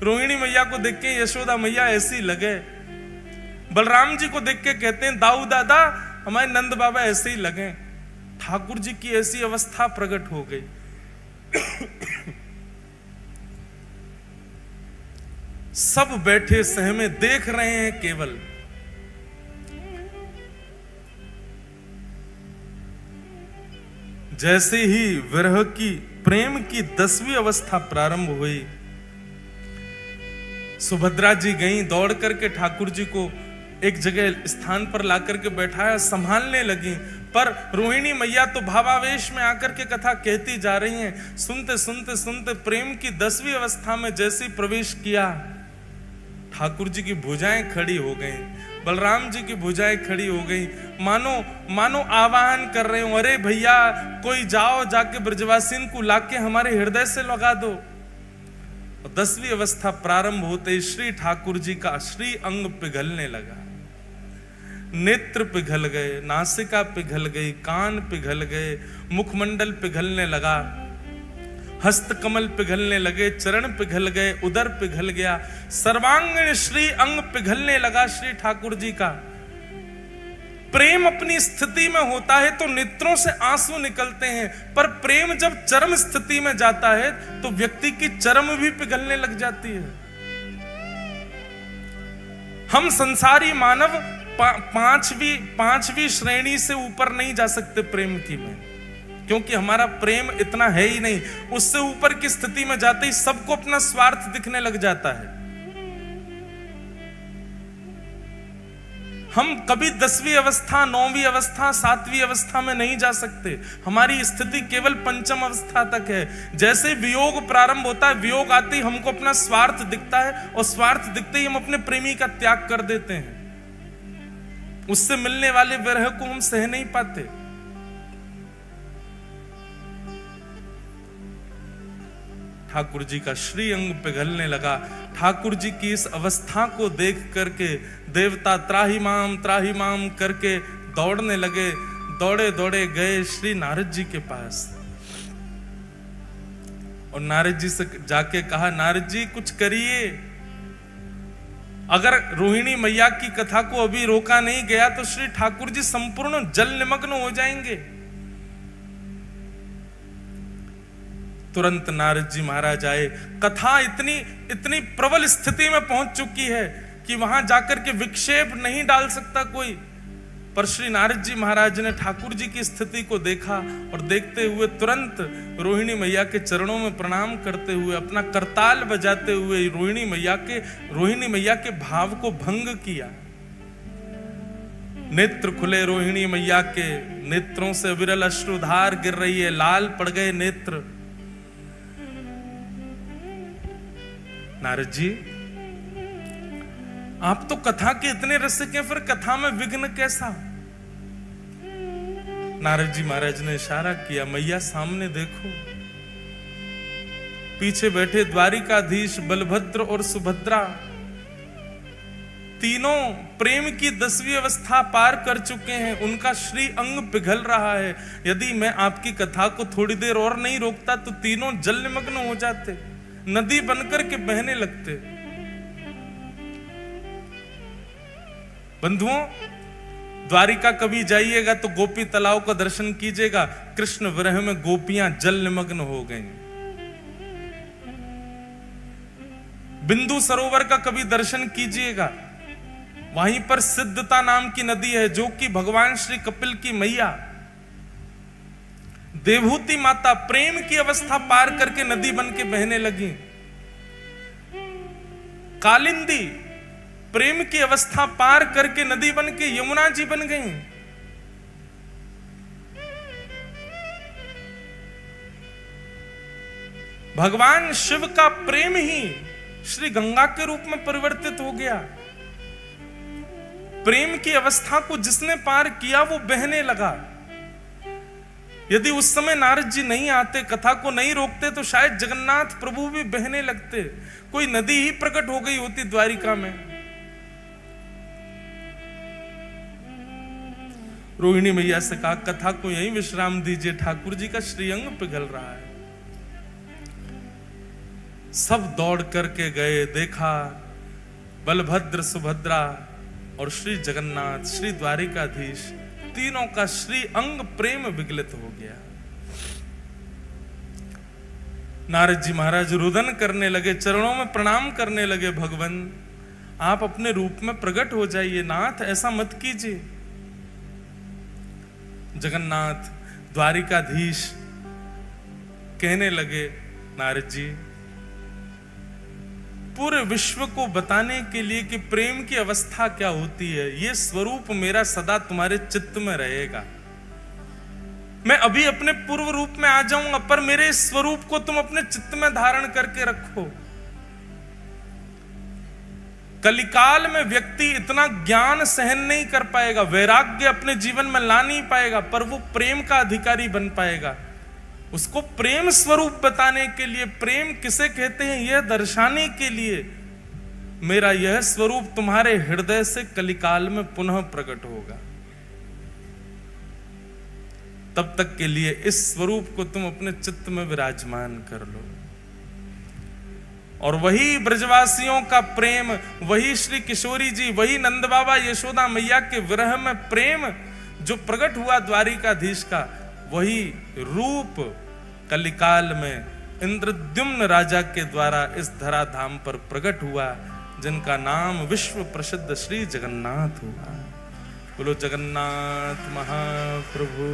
रोहिणी मैया को देख के यशोदा मैया ऐसी लगे। बलराम जी को देख के कहते हैं, दाऊ दादा हमारे नंद बाबा ऐसे ही लगे। ठाकुर जी की ऐसी अवस्था प्रकट हो गई। सब बैठे सहमे देख रहे हैं केवल। जैसे ही विरह की प्रेम की 10वीं अवस्था प्रारंभ हुई, सुभद्रा जी गईं, दौड़ करके ठाकुर जी को एक जगह स्थान पर लाकर के बैठाया, संभालने लगी। पर रोहिणी मैया तो भावावेश में आकर के कथा कहती जा रही हैं। सुनते सुनते सुनते प्रेम की 10वीं अवस्था में जैसे प्रवेश किया, ठाकुर जी की भुजाएं खड़ी हो गई, बलराम जी की भुजाएं खड़ी हो गई, मानो आवाहन कर रहे हो, अरे भैया कोई जाओ, जाके ब्रजवासिन को लाके हमारे हृदय से लगा दो। 10वीं अवस्था प्रारंभ होते ही श्री ठाकुर जी का श्री अंग पिघलने लगा। नेत्र पिघल गए, नासिका पिघल गई, कान पिघल गए, मुखमंडल पिघलने लगा, हस्तकमल पिघलने लगे, चरण पिघल गए, उदर पिघल गया, सर्वांगीण श्री अंग पिघलने लगा श्री ठाकुर जी का। प्रेम अपनी स्थिति में होता है तो नेत्रों से आंसू निकलते हैं, पर प्रेम जब चरम स्थिति में जाता है तो व्यक्ति की चरम भी पिघलने लग जाती है। हम संसारी मानव पांचवी श्रेणी से ऊपर नहीं जा सकते प्रेम की में, क्योंकि हमारा प्रेम इतना है ही नहीं। उससे ऊपर की स्थिति में जाते ही सबको अपना स्वार्थ दिखने लग जाता है। हम कभी 10वीं अवस्था, 9वीं अवस्था, 7वीं अवस्था में नहीं जा सकते। हमारी स्थिति केवल पंचम अवस्था तक है। जैसे वियोग प्रारंभ होता है, वियोग आते ही हमको अपना स्वार्थ दिखता है और स्वार्थ दिखते ही हम अपने प्रेमी का त्याग कर देते हैं। उससे मिलने वाले विरह को हम सह नहीं पाते। ठाकुर जी का श्री अंग पिघलने लगा। ठाकुर जी की इस अवस्था को देख करके देवता त्राहि माम करके दौड़ने लगे। दौड़े दौड़े गए श्री नारद जी के पास और नारद जी से जाके कहा, नारद जी कुछ करिए। अगर रोहिणी मैया की कथा को अभी रोका नहीं गया तो श्री ठाकुर जी संपूर्ण जल निमग्न हो जाएंगे। तुरंत नारद जी महाराज आए। कथा इतनी प्रबल स्थिति में पहुंच चुकी है कि वहां जाकर के विक्षेप नहीं डाल सकता कोई। पर श्री नारद जी महाराज ने ठाकुर जी की स्थिति को देखा और देखते हुए तुरंत रोहिणी मैया के चरणों में प्रणाम करते हुए, अपना करताल बजाते हुए रोहिणी मैया के भाव को भंग किया। नेत्र खुले रोहिणी मैया के, नेत्रों से विरल अश्रुधार गिर रही है, लाल पड़ गए नेत्र। नारद जी, आप तो कथा के इतने रसिक हैं, फिर कथा में विघ्न कैसा? नारद जी महाराज ने इशारा किया, मैया सामने देखो। पीछे बैठे द्वारिकाधीश बलभद्र और सुभद्रा तीनों प्रेम की 10वीं अवस्था पार कर चुके हैं। उनका श्री अंग पिघल रहा है। यदि मैं आपकी कथा को थोड़ी देर और नहीं रोकता तो तीनों जल निमग्न हो जाते, नदी बनकर के बहने लगते। बंधुओं, द्वारिका कभी जाइएगा तो गोपी तालाब का दर्शन कीजिएगा। कृष्ण विरह में गोपियां जल निमग्न हो गईं। बिंदु सरोवर का कभी दर्शन कीजिएगा। वहीं पर सिद्धता नाम की नदी है, जो कि भगवान श्री कपिल की मैया देवहूति माता प्रेम की अवस्था पार करके नदी बन के बहने लगी। कालिंदी प्रेम की अवस्था पार करके नदी बन के यमुना जी बन गई। भगवान शिव का प्रेम ही श्री गंगा के रूप में परिवर्तित हो गया। प्रेम की अवस्था को जिसने पार किया वो बहने लगा। यदि उस समय नारद जी नहीं आते, कथा को नहीं रोकते, तो शायद जगन्नाथ प्रभु भी बहने लगते। कोई नदी ही प्रकट हो गई होती द्वारिका में। रोहिणी मैया से कहा, कथा को यहीं विश्राम दीजिए, ठाकुर जी का श्रीअंग पिघल रहा है। सब दौड़ करके गए, देखा बलभद्र, सुभद्रा और श्री जगन्नाथ, श्री द्वारिकाधीश, तीनों का श्री अंग प्रेम विगलित हो गया। नारद जी महाराज रुदन करने लगे, चरणों में प्रणाम करने लगे। भगवान, आप अपने रूप में प्रकट हो जाइए, नाथ ऐसा मत कीजिए। जगन्नाथ द्वारिकाधीश कहने लगे, नारद जी, पूरे विश्व को बताने के लिए कि प्रेम की अवस्था क्या होती है, ये स्वरूप मेरा सदा तुम्हारे चित्त में रहेगा। मैं अभी अपने पूर्व रूप में आ जाऊंगा, पर मेरे इस स्वरूप को तुम अपने चित्त में धारण करके रखो। कलिकाल में व्यक्ति इतना ज्ञान सहन नहीं कर पाएगा, वैराग्य अपने जीवन में ला नहीं पाएगा, पर वो प्रेम का अधिकारी बन पाएगा। उसको प्रेम स्वरूप बताने के लिए, प्रेम किसे कहते हैं यह दर्शाने के लिए, मेरा यह स्वरूप तुम्हारे हृदय से कलिकाल में पुनः प्रकट होगा। तब तक के लिए इस स्वरूप को तुम अपने चित्त में विराजमान कर लो। और वही ब्रजवासियों का प्रेम, वही श्री किशोरी जी, वही नंद बाबा यशोदा मैया के विरह में प्रेम जो प्रकट हुआ द्वारिकाधीश का, वही रूप कलिकाल में इंद्रद्युम्न राजा के द्वारा इस धराधाम पर प्रकट हुआ, जिनका नाम विश्व प्रसिद्ध श्री जगन्नाथ हुआ। बोलो जगन्नाथ महाप्रभु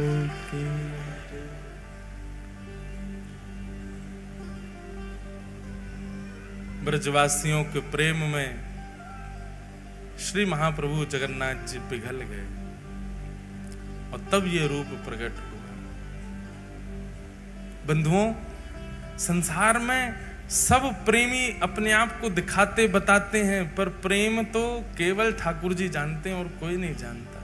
की। ब्रजवासियों के प्रेम में श्री महाप्रभु जगन्नाथ जी पिघल गए और तब ये रूप प्रकट हुआ। बंधुओं, संसार में सब प्रेमी अपने आप को दिखाते बताते हैं, पर प्रेम तो केवल ठाकुर जी जानते हैं और कोई नहीं जानता।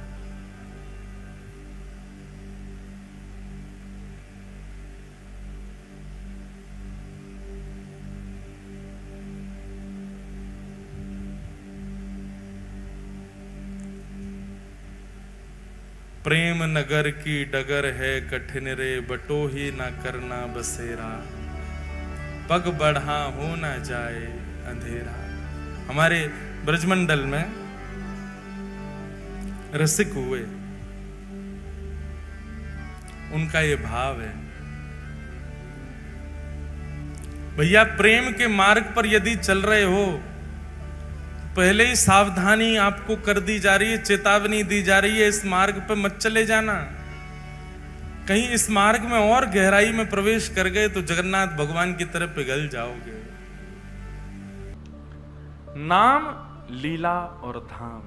प्रेम नगर की डगर है कठिन रे, बटो ही ना करना बसेरा, पग बढ़ा हो ना जाए अंधेरा। हमारे ब्रजमंडल में रसिक हुए, उनका ये भाव है, भैया प्रेम के मार्ग पर यदि चल रहे हो, पहले ही सावधानी आपको कर दी जा रही है, चेतावनी दी जा रही है, इस मार्ग पर मत चले जाना। कहीं इस मार्ग में और गहराई में प्रवेश कर गए तो जगन्नाथ भगवान की तरफ पिघल जाओगे। नाम, लीला और धाम,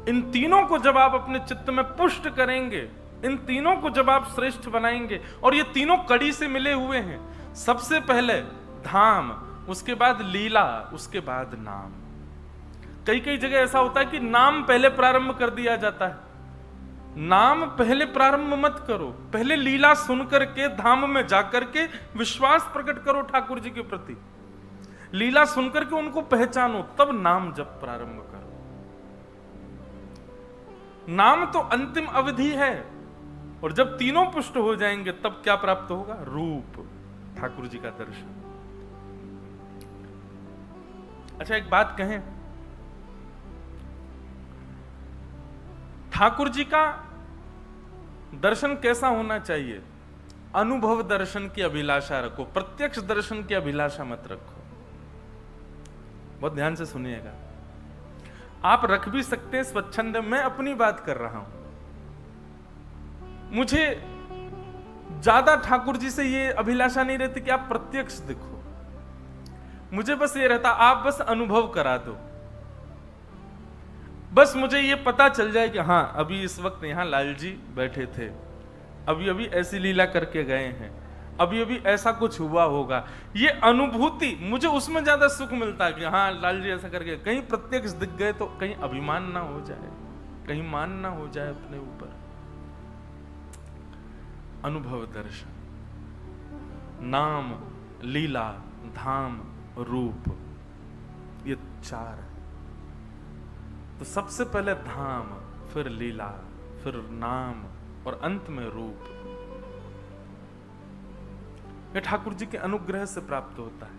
इन तीनों को जब आप अपने चित्त में पुष्ट करेंगे, इन तीनों को जब आप श्रेष्ठ बनाएंगे, और ये तीनों कड़ी से मिले हुए हैं, सबसे पहले धाम, उसके बाद लीला, उसके बाद नाम। कई कई जगह ऐसा होता है कि नाम पहले प्रारंभ कर दिया जाता है। नाम पहले प्रारंभ मत करो, पहले लीला सुन करके धाम में जाकर के विश्वास प्रकट करो ठाकुर जी के प्रति। लीला सुनकर के उनको पहचानो, तब नाम जप प्रारंभ करो। नाम तो अंतिम अवधि है, और जब तीनों पुष्ट हो जाएंगे तब क्या प्राप्त होगा? रूप, ठाकुर जी का दर्शन। अच्छा, एक बात कहें, ठाकुर जी का दर्शन कैसा होना चाहिए? अनुभव दर्शन की अभिलाषा रखो, प्रत्यक्ष दर्शन की अभिलाषा मत रखो। बहुत ध्यान से सुनिएगा। आप रख भी सकते हैं स्वच्छंद, मैं अपनी बात कर रहा हूं। मुझे ज्यादा ठाकुर जी से ये अभिलाषा नहीं रहती कि आप प्रत्यक्ष दिखो, मुझे बस ये रहता आप बस अनुभव करा दो। बस मुझे ये पता चल जाए कि हाँ, अभी इस वक्त यहां लाल जी बैठे थे, अभी अभी ऐसी लीला करके गए हैं, अभी अभी ऐसा कुछ हुआ होगा। ये अनुभूति, मुझे उसमें ज्यादा सुख मिलता है कि हाँ लाल जी ऐसा करके। कहीं प्रत्यक्ष दिख गए तो कहीं अभिमान ना हो जाए, कहीं मान ना हो जाए अपने ऊपर। अनुभव दर्शन, नाम, लीला, धाम, रूप, ये चार है। तो सबसे पहले धाम, फिर लीला, फिर नाम, और अंत में रूप। यह ठाकुर जी के अनुग्रह से प्राप्त होता है।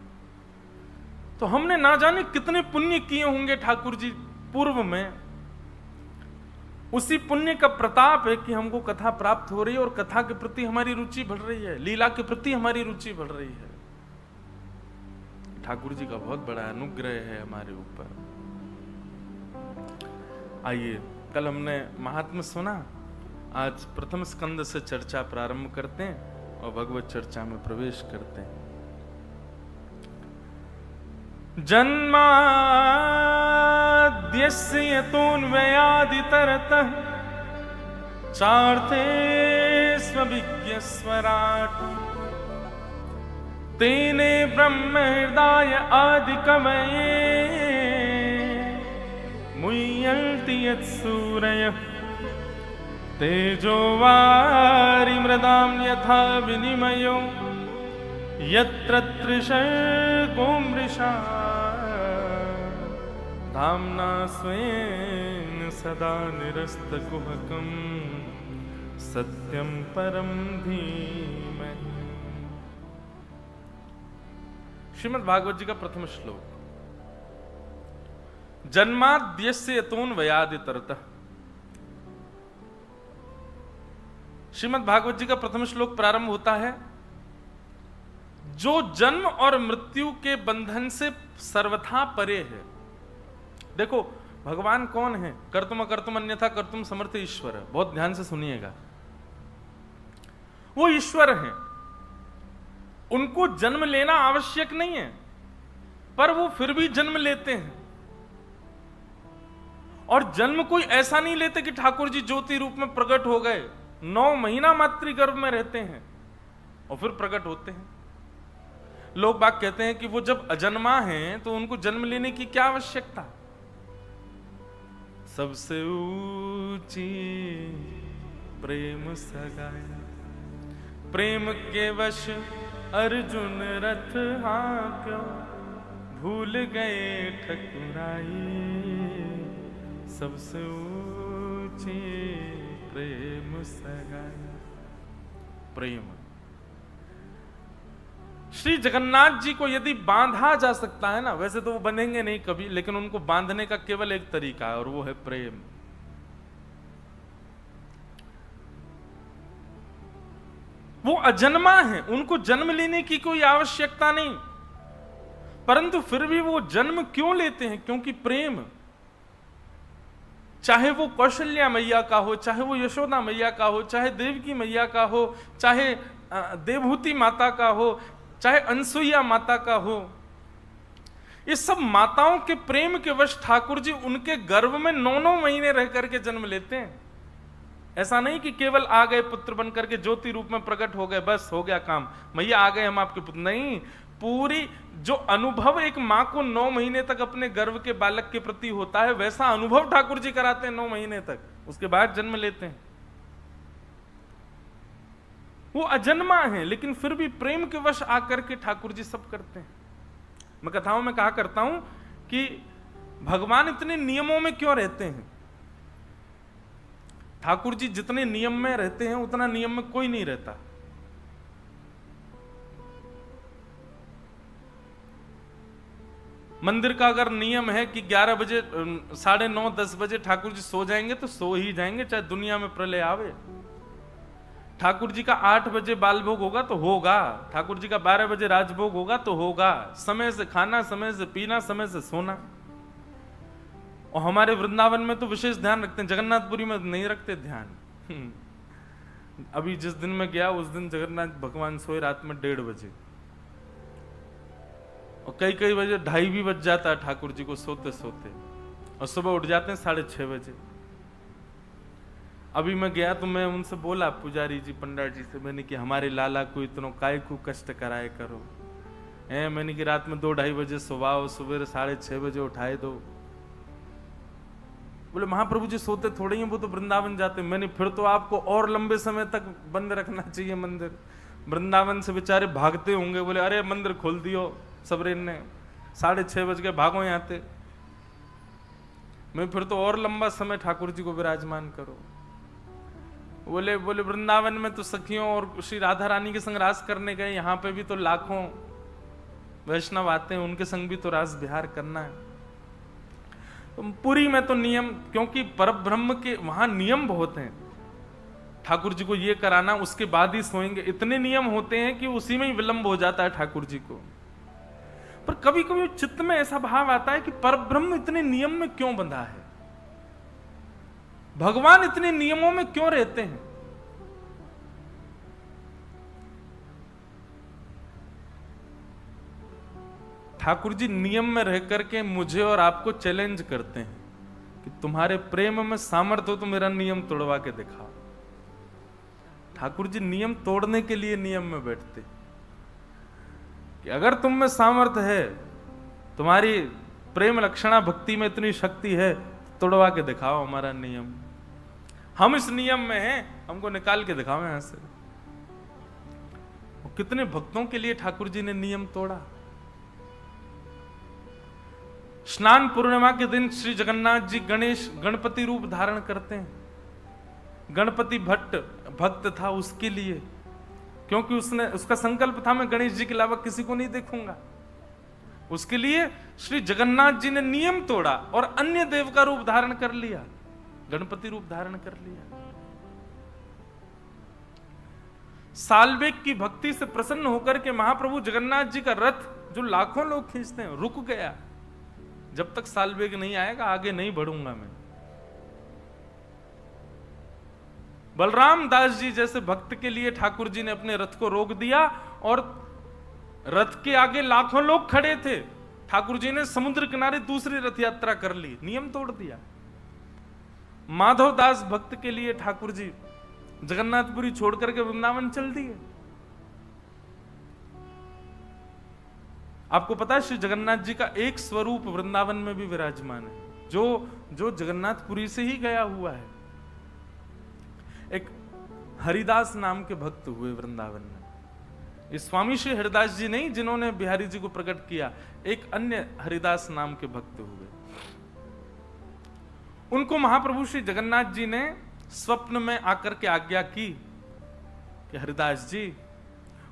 तो हमने ना जाने कितने पुण्य किए होंगे ठाकुर जी पूर्व में, उसी पुण्य का प्रताप है कि हमको कथा प्राप्त हो रही है और कथा के प्रति हमारी रुचि बढ़ रही है, लीला के प्रति हमारी रुचि बढ़ रही है। ठाकुर जी का बहुत बड़ा अनुग्रह है हमारे ऊपर। आइए, कल हमने महात्म्य सुना, आज प्रथम स्कंद से चर्चा प्रारंभ करते हैं और भगवत चर्चा में प्रवेश करते हैं। जन्माद्यस्य यतोऽन्वयादितरतः चार्थे स्वविज्ञस्वराट् तेने ब्रह्म हृदय आदिकवये मुह्यन्ति यत्सूरयः तेजो वारिमृदां यथा विनिमयो यत्र त्रिशर्गो मृषा धाम्ना स्वेन सदा निरस्तकुहकं सत्यं परं धीमहि। श्रीमद् भागवत जी का प्रथम श्लोक। जन्माद्यस्य यतोऽन्वयादितरतः। श्रीमद् भागवत जी का प्रथम श्लोक प्रारंभ होता है, जो जन्म और मृत्यु के बंधन से सर्वथा परे है। देखो, भगवान कौन है? कर्तुम अकर्तुम अन्यथा कर्तुम समर्थ ईश्वर है। बहुत ध्यान से सुनिएगा, वो ईश्वर हैं, उनको जन्म लेना आवश्यक नहीं है, पर वो फिर भी जन्म लेते हैं। और जन्म कोई ऐसा नहीं लेते कि ठाकुर जी ज्योति रूप में प्रकट हो गए। 9 महीना मातृगर्भ में रहते हैं और फिर प्रकट होते हैं। लोग बात कहते हैं कि वो जब अजन्मा हैं तो उनको जन्म लेने की क्या आवश्यकता। सबसे ऊंची प्रेम सगाया, प्रेम के वश अर्जुन रथ हाँक्यो, भूल गए ठकुराई, सबसे ऊंची प्रेम सगाया। प्रेम श्री जगन्नाथ जी को यदि बांधा जा सकता है ना, वैसे तो वो बनेंगे नहीं कभी, लेकिन उनको बांधने का केवल एक तरीका है और वो है प्रेम। वो अजन्मा है, उनको जन्म लेने की कोई आवश्यकता नहीं, परंतु फिर भी वो जन्म क्यों लेते हैं? क्योंकि प्रेम। चाहे वो कौशल्या मैया का हो, चाहे वो यशोदा मैया का हो, चाहे देवकी मैया का हो, चाहे देवहूति माता का हो, चाहे अनसुईया माता का हो, ये सब माताओं के प्रेम के वश ठाकुर जी उनके गर्भ में 9 महीने रह करके जन्म लेते हैं। ऐसा नहीं कि केवल आ गए पुत्र बन करके ज्योति रूप में प्रकट हो गए, बस हो गया काम, मैया आ गए हम आपके पुत्र। नहीं, पूरी जो अनुभव एक मां को 9 महीने तक अपने गर्भ के बालक के प्रति होता है, वैसा अनुभव ठाकुर जी कराते हैं 9 महीने तक, उसके बाद जन्म लेते हैं। वो अजन्मा है, लेकिन फिर भी प्रेम के वश आकर के ठाकुर जी सब करते हैं। मैं कथाओं में कहा करता हूं कि भगवान इतने नियमों में क्यों रहते हैं। ठाकुर जी जितने नियम में रहते हैं उतना नियम में कोई नहीं रहता। मंदिर का अगर नियम है कि 11 बजे 9:30 10 बजे ठाकुर जी सो जाएंगे तो सो ही जाएंगे, चाहे दुनिया में प्रलय आवे। ठाकुर जी का 8 बजे बाल भोग होगा तो होगा, ठाकुर जी का 12 बजे राजभोग होगा तो होगा। समय से खाना, समय से पीना, समय से सोना। और हमारे वृंदावन में तो विशेष ध्यान रखते हैं, जगन्नाथपुरी में नहीं रखते ध्यान। अभी जिस दिन मैं गया उस दिन जगन्नाथ भगवान सोए रात में 1:30 बजे, और कई बजे 2:30 भी बज जाता है ठाकुर जी को सोते सोते, और सुबह उठ जाते हैं 6:30 बजे। अभी मैं गया तो मैं उनसे बोला, पुजारी जी पंडित जी से, मैंने कि हमारे लाला को इतना काय को कष्ट कराए करो, मैंने कि रात में 2-2:30 बजे सुबाओ, सुबह 6:30 बजे उठाए दो। बोले महाप्रभु जी सोते थोड़े ही, वो तो वृंदावन जाते। मैंने फिर तो आपको और लंबे समय तक बंद रखना चाहिए मंदिर, वृंदावन से बेचारे भागते होंगे। बोले अरे मंदिर खोल दियो सबरेन ने, 6:30 बज के भागो यहाँ थे। मैं फिर तो और लंबा समय ठाकुर जी को विराजमान करो। बोले वृंदावन में तो सखियों और श्री राधा रानी के संग रास करने गए, यहाँ पे भी तो लाखों वैष्णव आते हैं, उनके संग भी तो रास विहार करना है। तो पुरी में तो नियम, क्योंकि परब्रह्म के वहां नियम बहुत हैं। ठाकुर जी को ये कराना, उसके बाद ही सोएंगे, इतने नियम होते हैं कि उसी में ही विलंब हो जाता है ठाकुर जी को। पर कभी कभी चित्त में ऐसा भाव आता है कि परब्रह्म इतने नियम में क्यों बंधा है, भगवान इतने नियमों में क्यों रहते हैं। ठाकुर जी नियम में रह करके मुझे और आपको चैलेंज करते हैं कि तुम्हारे प्रेम में सामर्थ्य हो तो मेरा नियम तोड़वा के दिखाओ। ठाकुर जी नियम तोड़ने के लिए नियम में बैठते कि अगर तुम में सामर्थ्य है, तुम्हारी प्रेम लक्षणा भक्ति में इतनी शक्ति है, तोड़वा के दिखाओ हमारा नियम। हम इस नियम में हैं, हमको निकाल के दिखाओ यहां से। कितने भक्तों के लिए ठाकुर जी ने नियम तोड़ा। स्नान पूर्णिमा के दिन श्री जगन्नाथ जी गणपति रूप धारण करते हैं। गणपति भक्त था उसके लिए, क्योंकि उसका संकल्प था मैं गणेश जी के अलावा किसी को नहीं देखूंगा। उसके लिए श्री जगन्नाथ जी ने नियम तोड़ा और अन्य देव का रूप धारण कर लिया, गणपति रूप धारण कर लिया। सालबेग की भक्ति से प्रसन्न होकर के महाप्रभु जगन्नाथ जी का रथ, जो लाखों लोग खींचते हैं, रुक गया। जब तक सालबेग नहीं आएगा आगे नहीं बढ़ूंगा मैं। बलराम दास जी जैसे भक्त के लिए ठाकुर जी ने अपने रथ को रोक दिया, और रथ के आगे लाखों लोग खड़े थे। ठाकुर जी ने समुद्र किनारे दूसरी रथ यात्रा कर ली, नियम तोड़ दिया। माधवदास भक्त के लिए ठाकुर जी जगन्नाथपुरी छोड़ करके वृंदावन चल दिए। आपको पता है श्री जगन्नाथ जी का एक स्वरूप वृंदावन में भी विराजमान है, जो जगन्नाथपुरी से ही गया हुआ है। एक हरिदास नाम के भक्त हुए वृंदावन में। ये स्वामी श्री हरिदास जी नहीं जिन्होंने बिहारी जी को प्रकट किया, एक अन्य हरिदास नाम के भक्त हुए। उनको महाप्रभु श्री जगन्नाथ जी ने स्वप्न में आकर के आज्ञा की कि हरिदास जी,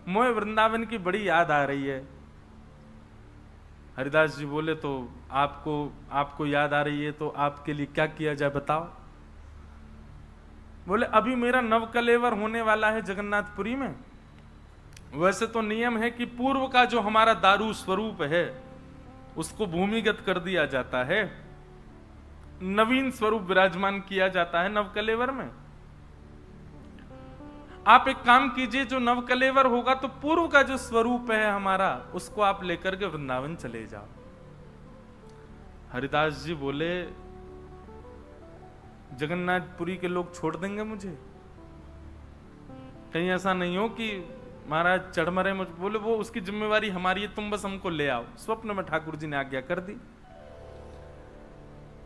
मोए वृंदावन की बड़ी याद आ रही है। हरिदास जी बोले, तो आपको याद आ रही है तो आपके लिए क्या किया जाए बताओ। बोले, अभी मेरा नवकलेवर होने वाला है जगन्नाथपुरी में। वैसे तो नियम है कि पूर्व का जो हमारा दारू स्वरूप है उसको भूमिगत कर दिया जाता है, नवीन स्वरूप विराजमान किया जाता है नवकलेवर में। आप एक काम कीजिए, जो नवकलेवर होगा तो पूर्व का जो स्वरूप है हमारा उसको आप लेकर के वृंदावन चले जाओ। हरिदास जी बोले, जगन्नाथपुरी के लोग छोड़ देंगे मुझे? कहीं ऐसा नहीं हो कि महाराज चढ़मरे मुझ। बोले, वो उसकी जिम्मेवारी हमारी है, तुम बस हमको ले आओ। स्वप्न में ठाकुर जी ने आज्ञा कर दी।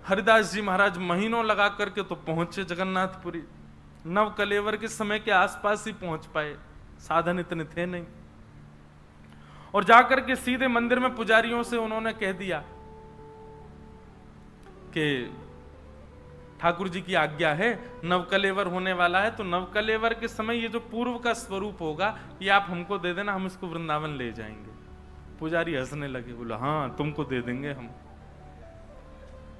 हरिदास जी महाराज महीनों लगा करके तो पहुंचे जगन्नाथपुरी। नवकलेवर के समय के आसपास ही पहुंच पाए, साधन इतने थे नहीं। और जाकर के सीधे मंदिर में पुजारियों से उन्होंने कह दिया कि ठाकुर जी की आज्ञा है, नवकलेवर होने वाला है, तो नवकलेवर के समय ये जो पूर्व का स्वरूप होगा ये आप हमको दे देना, हम इसको वृंदावन ले जाएंगे। पुजारी हंसने लगे, बोला, हाँ तुमको दे देंगे हम,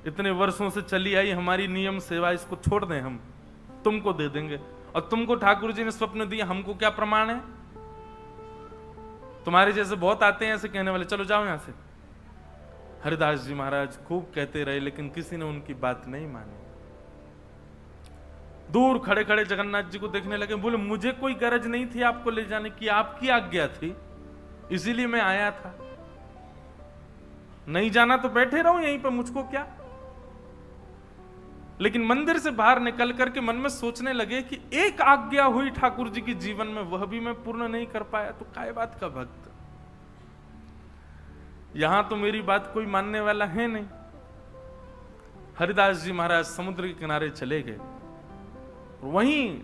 इतने वर्षों से चली आई हमारी नियम सेवा, इसको छोड़ दें हम, तुमको दे देंगे। और तुमको ठाकुर जी ने स्वप्न दिया, हमको क्या प्रमाण है? तुम्हारे जैसे बहुत आते हैं ऐसे कहने वाले, चलो जाओ यहां से। हरिदास जी महाराज खूब कहते रहे लेकिन किसी ने उनकी बात नहीं मानी। दूर खड़े खड़े जगन्नाथ जी को देखने लगे। बोले, मुझे कोई गरज नहीं थी आपको ले जाने की, आपकी आज्ञा थी, इसीलिए मैं आया था। नहीं जाना तो बैठे रहो यहीं पर, मुझको क्या। लेकिन मंदिर से बाहर निकल करके मन में सोचने लगे कि एक आज्ञा हुई ठाकुर जी के जीवन में, वह भी मैं पूर्ण नहीं कर पाया, तो काय बात का भक्त। यहां तो मेरी बात कोई मानने वाला है नहीं। हरिदास जी महाराज समुद्र के किनारे चले गए, वहीं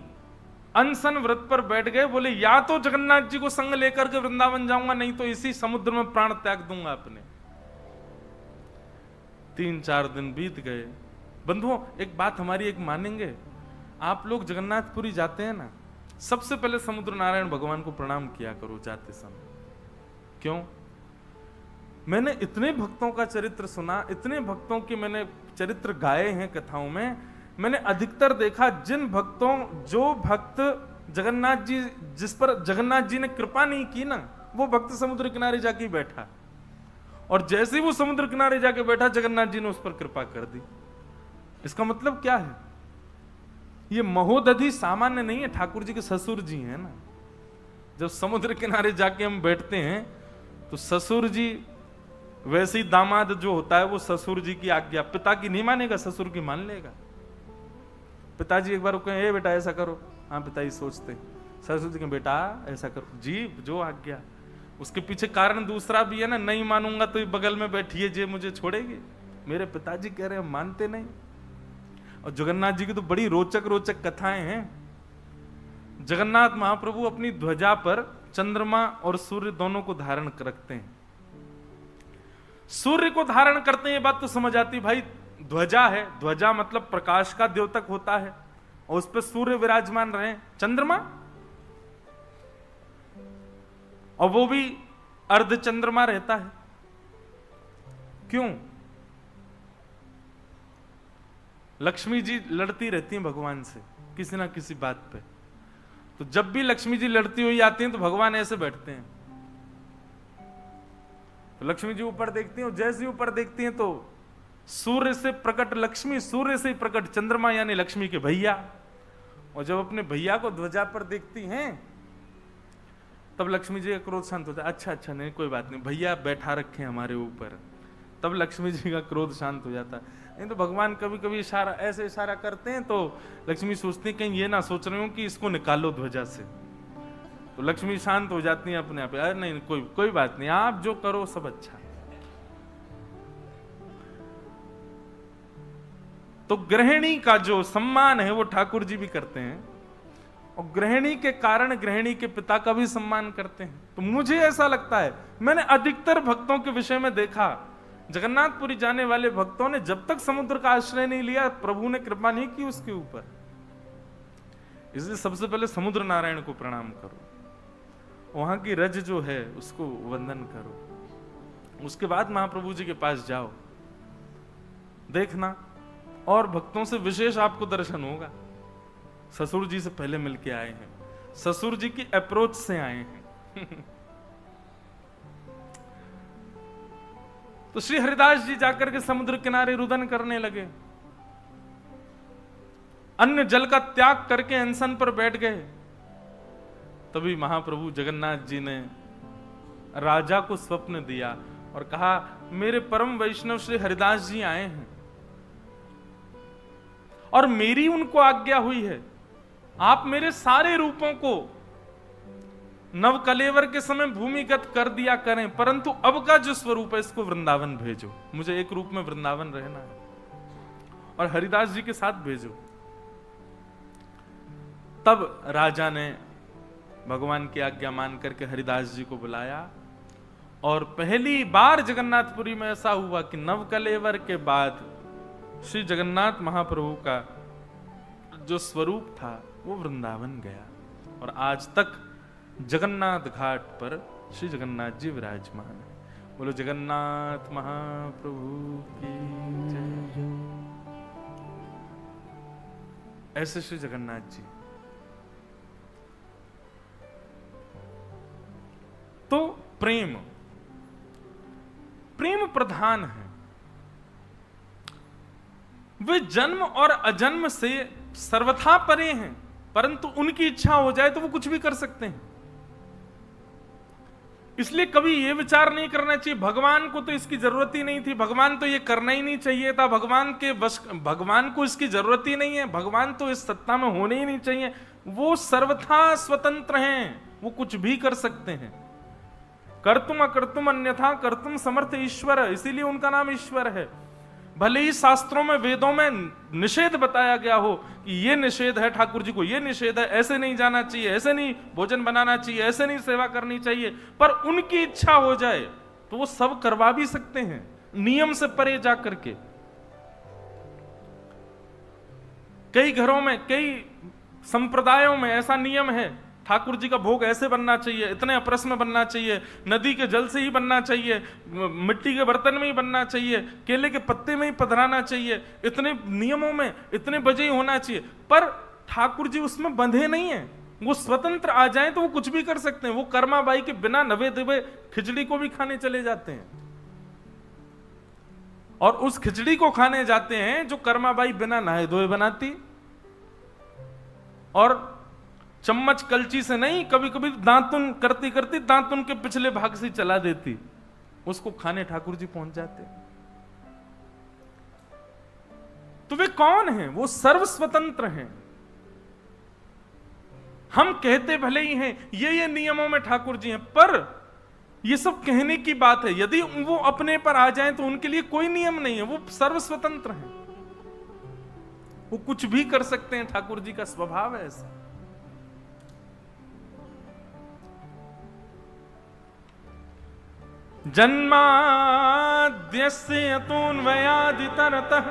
अनशन व्रत पर बैठ गए। बोले, या तो जगन्नाथ जी को संग लेकर के वृंदावन जाऊंगा, नहीं तो इसी समुद्र में प्राण त्याग दूंगा अपने। 3-4 दिन बीत गए। बंधुओं, एक बात हमारी एक मानेंगे, आप लोग जगन्नाथपुरी जाते हैं ना, सबसे पहले समुद्र नारायण भगवान को प्रणाम किया करो जाते समय। क्यों? मैंने इतने भक्तों का चरित्र सुना, इतने भक्तों के मैंने चरित्र गाए हैं कथाओं में, मैंने अधिकतर देखा जो भक्त जगन्नाथ जी, जिस पर जगन्नाथ जी ने कृपा नहीं की ना, वो भक्त समुद्र किनारे जाके बैठा, और जैसे ही वो समुद्र किनारे जाके बैठा जगन्नाथ जी ने उस पर कृपा कर दी। इसका मतलब क्या है? ये महोदधि सामान्य नहीं है, ठाकुर जी के ससुर जी हैं ना। जब समुद्र किनारे जाके हम बैठते हैं तो ससुर जी, वैसे ही दामाद जो होता है वो ससुर जी की आज्ञा, पिता की नहीं मानेगा, ससुर की मान लेगा। पिताजी एक बार कहें, बेटा ऐसा करो, हाँ पिताजी सोचते, ससुर जी कहें, बेटा ऐसा करो, जी जो आज्ञा। उसके पीछे कारण दूसरा भी है ना, नहीं मानूंगा तो बगल में बैठिए जे मुझे छोड़ेगी। मेरे पिताजी कह रहे हैं, मानते नहीं। और जगन्नाथ जी की तो बड़ी रोचक रोचक कथाएं हैं। जगन्नाथ महाप्रभु अपनी ध्वजा पर चंद्रमा और सूर्य दोनों को धारण रखते हैं। सूर्य को धारण करते हैं, ये बात तो समझ आती भाई, ध्वजा है, ध्वजा मतलब प्रकाश का द्योतक होता है, और उस पर सूर्य विराजमान रहे। चंद्रमा, और वो भी अर्ध चंद्रमा रहता है। क्यों? लक्ष्मी जी लड़ती रहती हैं भगवान से किसी ना किसी बात पे, तो जब भी लक्ष्मी जी लड़ती हुई आती हैं तो भगवान ऐसे बैठते हैं। तो लक्ष्मी जी ऊपर देखती हैं, और जैसे ही ऊपर देखती हैं तो सूर्य से प्रकट लक्ष्मी, सूर्य से प्रकट चंद्रमा यानी लक्ष्मी के भैया। और जब अपने भैया को ध्वजा पर देखती हैं तब लक्ष्मी जी का क्रोध शांत होता है। अच्छा अच्छा, नहीं कोई बात नहीं, भैया बैठा रखे हमारे ऊपर। तब लक्ष्मी जी का क्रोध शांत हो जाता है। नहीं तो भगवान कभी कभी इशारा ऐसे इशारा करते हैं तो लक्ष्मी सोचती है कहीं ये ना सोच रहे हो कि इसको निकालो ध्वजा से, तो लक्ष्मी शांत हो जाती है अपने आप। अरे नहीं, कोई बात नहीं, आप जो करो सब अच्छा। तो गृहिणी का जो सम्मान है वो ठाकुर जी भी करते हैं, और गृहिणी के कारण गृहिणी के पिता का भी सम्मान करते हैं। तो मुझे ऐसा लगता है, मैंने अधिकतर भक्तों के विषय में देखा, जगन्नाथपुरी जाने वाले भक्तों ने जब तक समुद्र का आश्रय नहीं लिया, प्रभु ने कृपा नहीं की उसके ऊपर। इसलिए सबसे पहले समुद्र नारायण को प्रणाम करो, वहां की रज जो है उसको वंदन करो, उसके बाद महाप्रभु जी के पास जाओ, देखना और भक्तों से विशेष आपको दर्शन होगा। ससुर जी से पहले मिलके आए हैं, ससुर जी की अप्रोच से आए हैं। तो श्री हरिदास जी जाकर के समुद्र किनारे रुदन करने लगे, अन्य जल का त्याग करके अनशन पर बैठ गए। तभी महाप्रभु जगन्नाथ जी ने राजा को स्वप्न दिया और कहा, मेरे परम वैष्णव श्री हरिदास जी आए हैं और मेरी उनको आज्ञा हुई है, आप मेरे सारे रूपों को नव कलेवर के समय भूमिगत कर दिया करें, परंतु अब का जो स्वरूप है इसको वृंदावन भेजो, मुझे एक रूप में वृंदावन रहना है और हरिदास जी के साथ भेजो। तब राजा ने भगवान की आज्ञा मान करके हरिदास जी को बुलाया, और पहली बार जगन्नाथपुरी में ऐसा हुआ कि नव कलेवर के बाद श्री जगन्नाथ महाप्रभु का जो स्वरूप था वो वृंदावन गया, और आज तक जगन्नाथ घाट पर श्री जगन्नाथ जी विराजमान है। बोलो जगन्नाथ महाप्रभु की जय। ऐसे श्री जगन्नाथ जी। तो प्रेम प्रधान है, वे जन्म और अजन्म से सर्वथा परे हैं, परंतु उनकी इच्छा हो जाए तो वो कुछ भी कर सकते हैं। इसलिए कभी ये विचार नहीं करना चाहिए भगवान को तो इसकी जरूरत ही नहीं थी, भगवान तो ये करना ही नहीं चाहिए था, भगवान को इसकी जरूरत ही नहीं है, भगवान तो इस सत्ता में होने ही नहीं चाहिए। वो सर्वथा स्वतंत्र हैं, वो कुछ भी कर सकते हैं। कर्तुम अकर्तुम अन्यथा कर्तुम समर्थ ईश्वर, इसीलिए उनका नाम ईश्वर है। भले ही शास्त्रों में वेदों में निषेध बताया गया हो कि ये निषेध है, ठाकुर जी को ये निषेध है, ऐसे नहीं जाना चाहिए, ऐसे नहीं भोजन बनाना चाहिए, ऐसे नहीं सेवा करनी चाहिए, पर उनकी इच्छा हो जाए तो वो सब करवा भी सकते हैं, नियम से परे जा करके। कई घरों में, कई संप्रदायों में ऐसा नियम है, ठाकुर जी का भोग ऐसे बनना चाहिए, इतने अपरस में बनना चाहिए, नदी के जल से ही बनना चाहिए, मिट्टी के बर्तन में ही बनना चाहिए, केले के पत्ते में ही पधराना चाहिए, इतने नियमों में इतने बजे ही होना चाहिए। पर ठाकुर जी उसमें बंधे नहीं है, वो स्वतंत्र आ जाएं तो वो कुछ भी कर सकते हैं। वो कर्माबाई के बिना नवे दिवे खिचड़ी को भी खाने चले जाते हैं, और उस खिचड़ी को खाने जाते हैं जो कर्माबाई बिना नहाए धोए बनाती, और चम्मच कलची से नहीं, कभी कभी दांतुन करती करती दांतुन के पिछले भाग से चला देती, उसको खाने ठाकुर जी पहुंच जाते। तो वे कौन हैं? वो सर्व स्वतंत्र हैं। हम कहते भले ही हैं ये नियमों में ठाकुर जी हैं, पर ये सब कहने की बात है। यदि वो अपने पर आ जाएं तो उनके लिए कोई नियम नहीं है, वो सर्व स्वतंत्र हैं, वो कुछ भी कर सकते हैं। ठाकुर जी का स्वभाव है ऐसा। जन्माद्यस्य यतोऽन्वयादितरतः,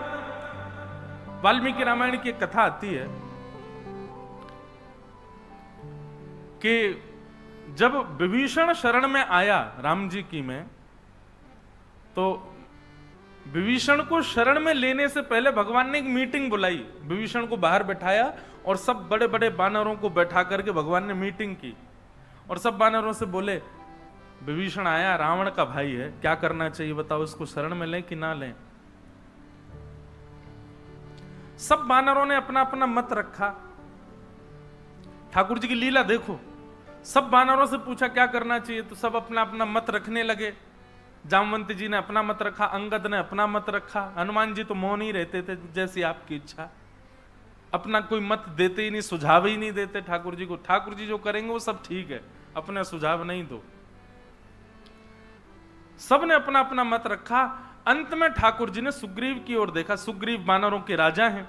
वाल्मीकि रामायण की एक कथा आती है कि जब विभीषण शरण में आया राम जी की में, तो विभीषण को शरण में लेने से पहले भगवान ने एक मीटिंग बुलाई, विभीषण को बाहर बैठाया और सब बड़े बड़े बानरों को बैठा करके भगवान ने मीटिंग की, और सब बानरों से बोले विभीषण आया, रावण का भाई है, क्या करना चाहिए बताओ, इसको शरण में लें कि ना लें। सब बानरों ने अपना अपना मत रखा। ठाकुर जी की लीला देखो, सब बानरों से पूछा क्या करना चाहिए, तो सब अपना अपना मत रखने लगे। जामवंत जी ने अपना मत रखा, अंगद ने अपना मत रखा, हनुमान जी तो मौन ही रहते थे, जैसी आपकी इच्छा। अपना कोई मत देते ही नहीं, सुझाव ही नहीं देते ठाकुर जी को। ठाकुर जी जो करेंगे वो सब ठीक है, अपने सुझाव नहीं दो। सबने अपना अपना मत रखा। अंत में ठाकुर जी ने सुग्रीव की ओर देखा। सुग्रीव वानरों के राजा हैं।